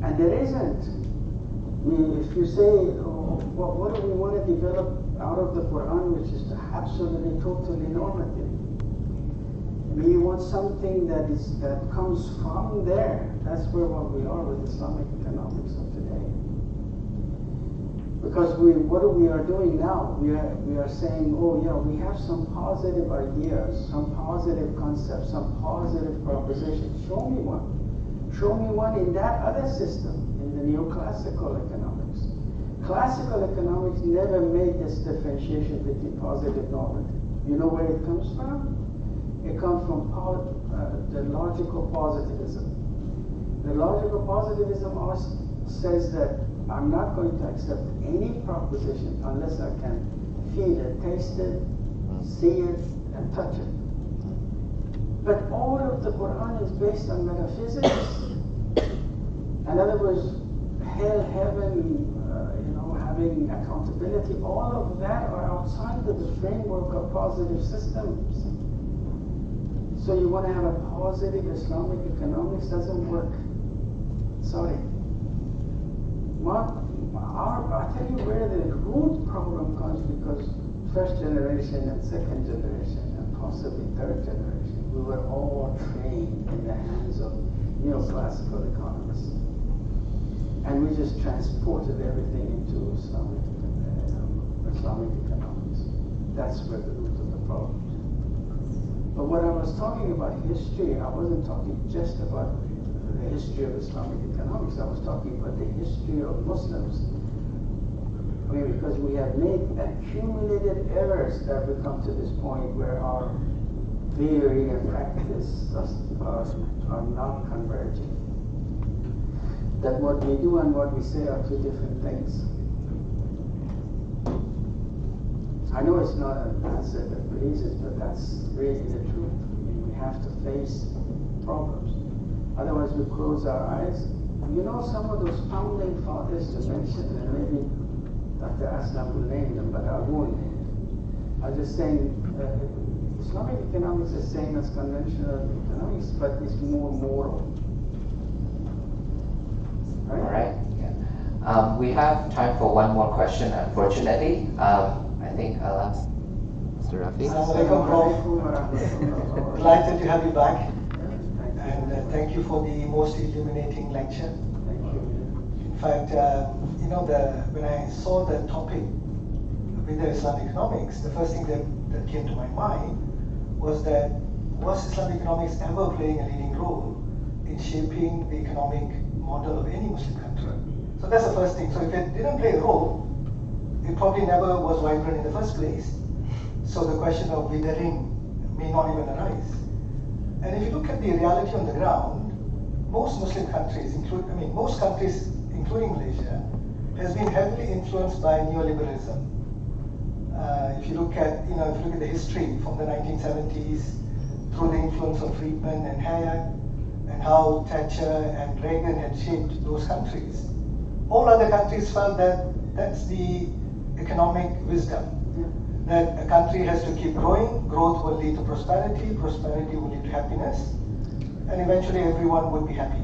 And there isn't. I mean, if you say, oh, what do we want to develop out of the Quran, which is absolutely, totally normative? I mean, you want something that comes from there. That's where what we are with Islamic economics of today. Because what we are doing now, we are saying, oh yeah, we have some positive ideas, some positive concepts, some positive propositions. Show me one. Show me one in that other system, in the neoclassical economics. Classical economics never made this differentiation between positive and normative. You know where it comes from? It comes from the logical positivism. The logical positivism says that I'm not going to accept any proposition unless I can feel it, taste it, see it, and touch it. But all of the Quran is based on metaphysics. In other words, hell, heaven, having accountability, all of that are outside of the framework of positive systems. So you want to have a positive Islamic economics, doesn't work. Sorry. I'll tell you where the root problem comes, because first generation and second generation and possibly third generation, we were all trained in the hands of neoclassical economists. And we just transported everything into Islamic economics. That's where the root of the problem is. But when I was talking about history, I wasn't talking just about the history of Islamic economics. I was talking about the history of Muslims. I mean, because we have made accumulated errors that we come to this point where our theory and practice are not converging. That what we do and what we say are two different things. I know it's not an answer that pleases, but that's really the truth. I mean, we have to face problems. Otherwise we close our eyes. You know, some of those founding fathers to mention, and maybe Dr. Aslam will name them, but I won't name them. I'm just saying, Islamic economics is the same as conventional economics, but it's more moral. Right? All right. Yeah. We have time for one more question, unfortunately. I think I'll ask Mr. Rafi. Assalamualaikum, Prof. Delighted to have you back. And thank you for the most illuminating lecture. Thank you. In fact, when I saw the topic, Whither Islamic economics, the first thing that came to my mind was Islamic economics ever playing a leading role in shaping the economic model of any Muslim country? So that's the first thing. So if it didn't play a role, it probably never was vibrant in the first place. So the question of withering may not even arise. And if you look at the reality on the ground, most Muslim countries, most countries, including Malaysia, has been heavily influenced by neoliberalism. If you look at the history from the 1970s, through the influence of Friedman and Hayek, and how Thatcher and Reagan had shaped those countries, all other countries felt that that's the economic wisdom. That a country has to keep growing, growth will lead to prosperity, prosperity will lead to happiness, and eventually everyone would be happy.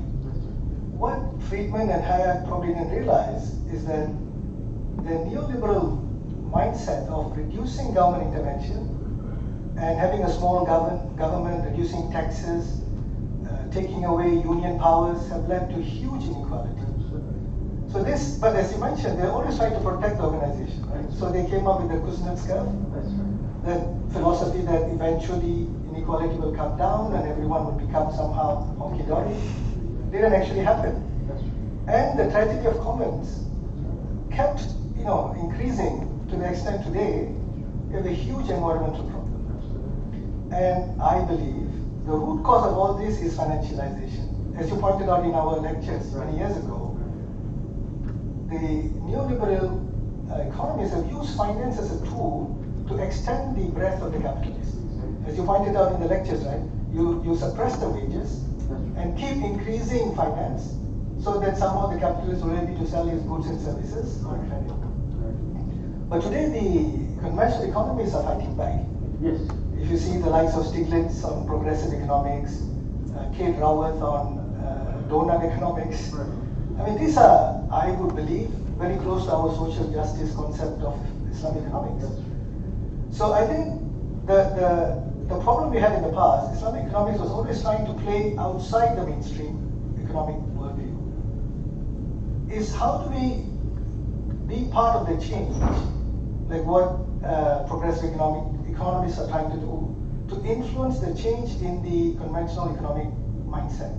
What Friedman and Hayek probably didn't realize is that the neoliberal mindset of reducing government intervention and having a small government, reducing taxes, taking away union powers have led to huge inequality. So but as you mentioned, they're always trying to protect the organization, right? So they came up with the Kuznets curve, that philosophy that eventually inequality will come down and everyone will become somehow honky-dory. Didn't actually happen. And the tragedy of commons kept, increasing to the extent today we have a huge environmental problem. And I believe the root cause of all this is financialization. As you pointed out in our lectures many years ago, the neoliberal economists have used finance as a tool to extend the breadth of the capitalist. As you pointed out in the lectures, right? You suppress the wages and keep increasing finance so that somehow the capitalist will be to sell his goods and services on credit. But today the conventional economists are fighting back. Yes. If you see the likes of Stiglitz on progressive economics, Kate Raworth on donut economics, I mean, these are, I would believe, very close to our social justice concept of Islamic economics. So I think the problem we had in the past, Islamic economics was always trying to play outside the mainstream economic worldview. Is how do we be part of the change, like what progressive economists are trying to do, to influence the change in the conventional economic mindset.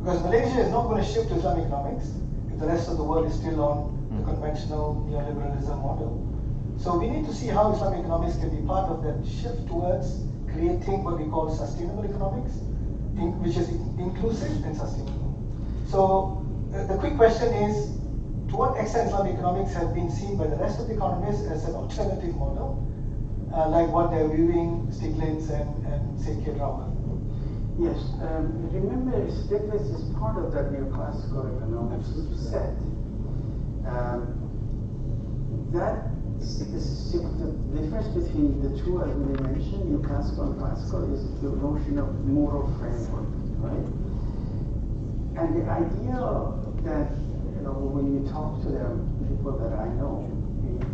Because Malaysia is not going to shift to Islamic economics if the rest of the world is still on the conventional neoliberalism model. So we need to see how Islamic economics can be part of that shift towards creating what we call sustainable economics, which is inclusive and sustainable. So the quick question is, to what extent Islamic economics have been seen by the rest of the economists as an alternative model, like what they're viewing Stiglitz and say Kiedrauer? Yes, remember Stiglitz is part of that neoclassical economics set. The difference between the two, as we mentioned, neoclassical and classical, is the notion of moral framework, right? And the idea that, when you talk to them, people that I know,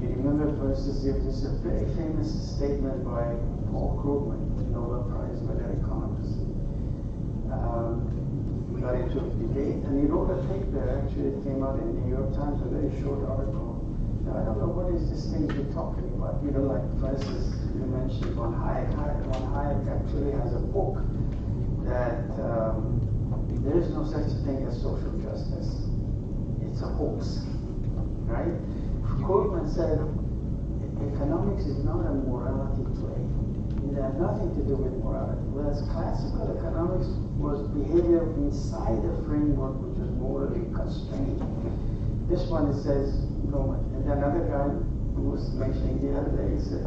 you remember, for instance, there's a very famous statement by Paul Krugman, Nobel Prize winner economist. We got into a debate, and he wrote a paper. Actually, it came out in the New York Times, a very short article. Now, I don't know what is this thing you're talking about. Like, for instance, you mentioned Von Hayek. Von Hayek actually has a book that there is no such thing as social justice. It's a hoax, right? Krugman said, economics is not a morality play. It had nothing to do with morality. Whereas classical economics was behavior inside a framework which was morally constrained. This one, it says, and another guy who was mentioning the other day said,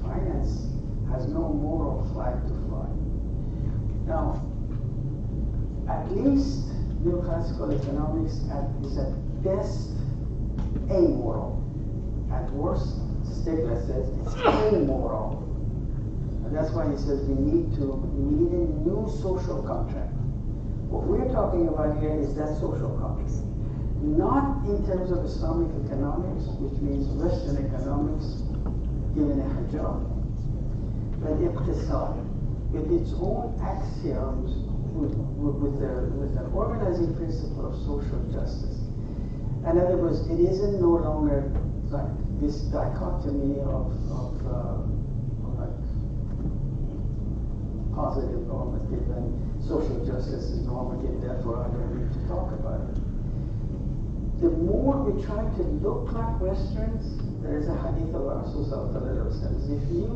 finance has no moral flag to fly. Now, at least neoclassical economics is at best amoral. At worst, Stiglitz says it's amoral. And that's why he says we need a new social contract. What we're talking about here is that social contract. Not in terms of Islamic economics, which means Western economics given a hijab, but iqtisad, with its own axioms, with an organizing principle of social justice. In other words, it isn't no longer like this dichotomy of like positive normative and social justice is normative, therefore I don't need to talk about it. The more we try to look like Westerns, there is a hadith of Rasul says, if you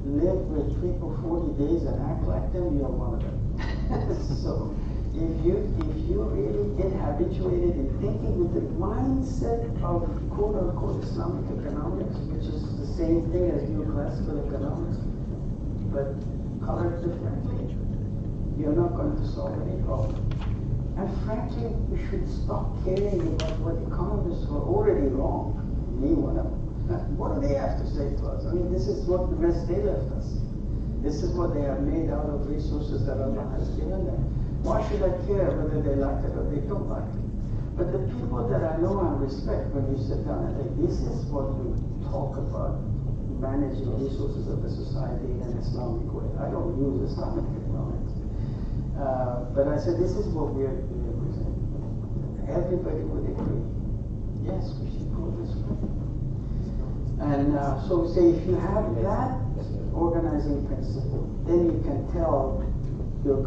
live with people 40 days and act like them, you're one of them. So if you really get habituated in thinking with the mindset of quote-unquote Islamic economics, which is the same thing as neoclassical economics, but colored differently, you're not going to solve any problem. And frankly, we should stop caring about what economists who are already wrong. Me, one of them. What do they have to say to us? I mean, this is what the mess they left us. This is what they have made out of resources that Allah has given them. Why should I care whether they like it or they don't like it? But the people that I know and respect, when you sit down and say, this is what we talk about, managing resources of the society in an Islamic way. I don't use Islamic economics. But I said, this is what we are representing. Everybody would agree. Yes, we should go this way. And so say if you have that organizing principle, then you can tell your,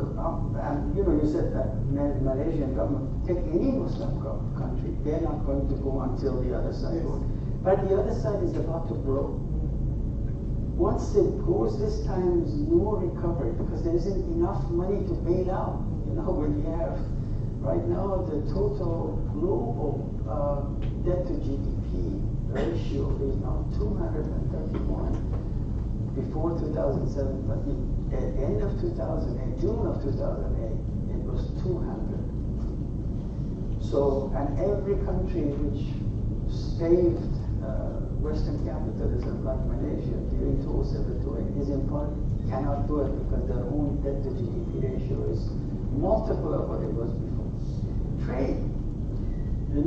you said that Malaysian government, take any Muslim country, they're not going to go until the other side goes. But the other side is about to blow. Once it goes, this time is no recovery because there isn't enough money to bail out. When you have, right now, the total global debt to GDP ratio is now 231. Before 2007, but at the end of 2008, June of 2008, it was 200. So, and every country which staved Western capitalism, like Malaysia, during 2007-2008, is in part cannot do it because their own debt to GDP ratio is multiple of what it was before. Trade. The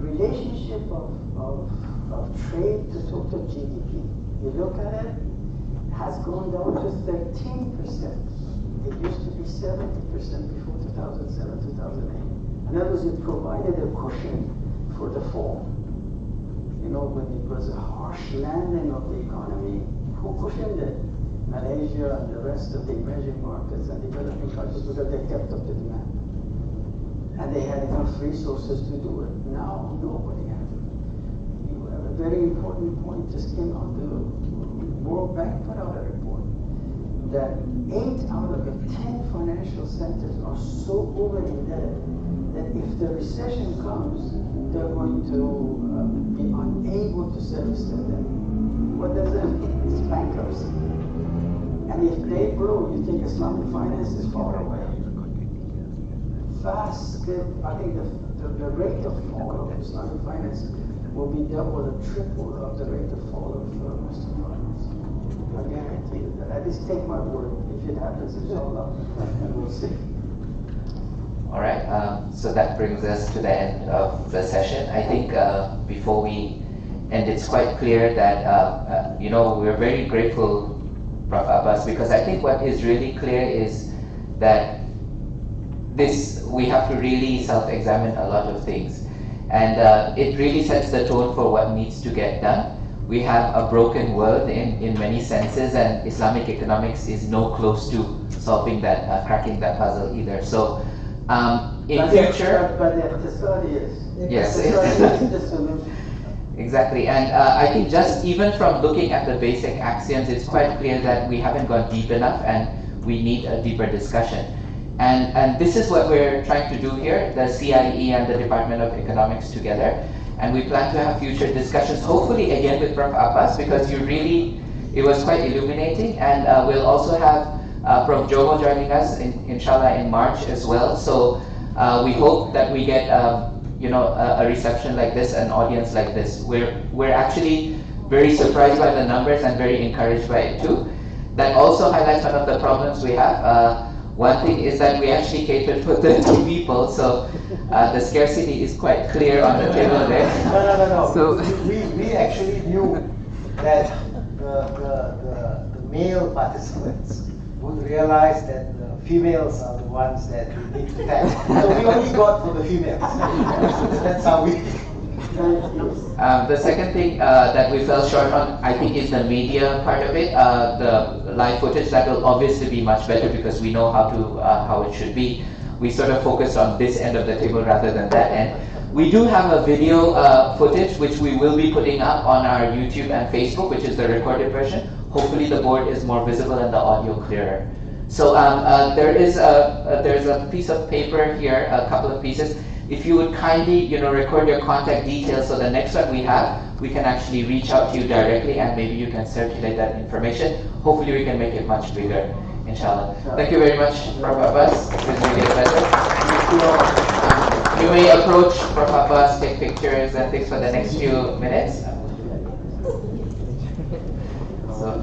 relationship of trade to total GDP. You look at it, has gone down to 13%. It used to be 70% before 2007, 2008. In other words, it provided a cushion for the fall. nobody. It was a harsh landing of the economy. Who cushioned it? Malaysia and the rest of the emerging markets and developing countries, because they kept up the demand. And they had enough resources to do it. Now, nobody has it. You have a very important point just came out. The World Bank put out a report that 8 out of the 10 financial centers are so over-indebted that if the recession comes, they're going to be unable to service their debt. What does that mean? It's bankruptcy. And if they grow, you think Islamic finance is far away. Fast, I think the rate of fall of Islamic finance will be double or triple of the rate of fall of Western finance. I guarantee you that. I just take my word. If it happens, inshallah, and we'll see. All right, so that brings us to the end of the session. I think before we end, it's quite clear that, we're very grateful, Prof. Abbas, because I think what is really clear is that we have to really self-examine a lot of things. And it really sets the tone for what needs to get done. We have a broken world in many senses, and Islamic economics is no close to solving that, cracking that puzzle either. So in future... But the study is. Yes. The solution. Exactly, and I think just even from looking at the basic axioms, it's quite clear that we haven't gone deep enough and we need a deeper discussion. And this is what we're trying to do here, the CIE and the Department of Economics together. And we plan to have future discussions, hopefully again with Prof. Abbas, because it was quite illuminating. And we'll also have Prof. Jomo joining us, inshallah, in March as well. So we hope that we get a reception like this, an audience like this. We're actually very surprised by the numbers and very encouraged by it too. That also highlights one of the problems we have. One thing is that we actually catered for 30 people, so the scarcity is quite clear on the table there. No. So we actually knew that the male participants would realize that the females are the ones that we need to thank. So we only got for the females. That's how we... The second thing that we fell short on, I think, is the media part of it. The live footage, that will obviously be much better because we know how it should be. We sort of focused on this end of the table rather than that end. We do have a video footage which we will be putting up on our YouTube and Facebook, which is the recorded version. Hopefully the board is more visible and the audio clearer. So there's a piece of paper here, a couple of pieces. If you would kindly, record your contact details, so the next one we have, we can actually reach out to you directly, and maybe you can circulate that information. Hopefully, we can make it much bigger, inshallah. Thank you very much, Prof. Abbas. It was really a pleasure. You may approach Prof. Abbas, take pictures and things for the next few minutes. So.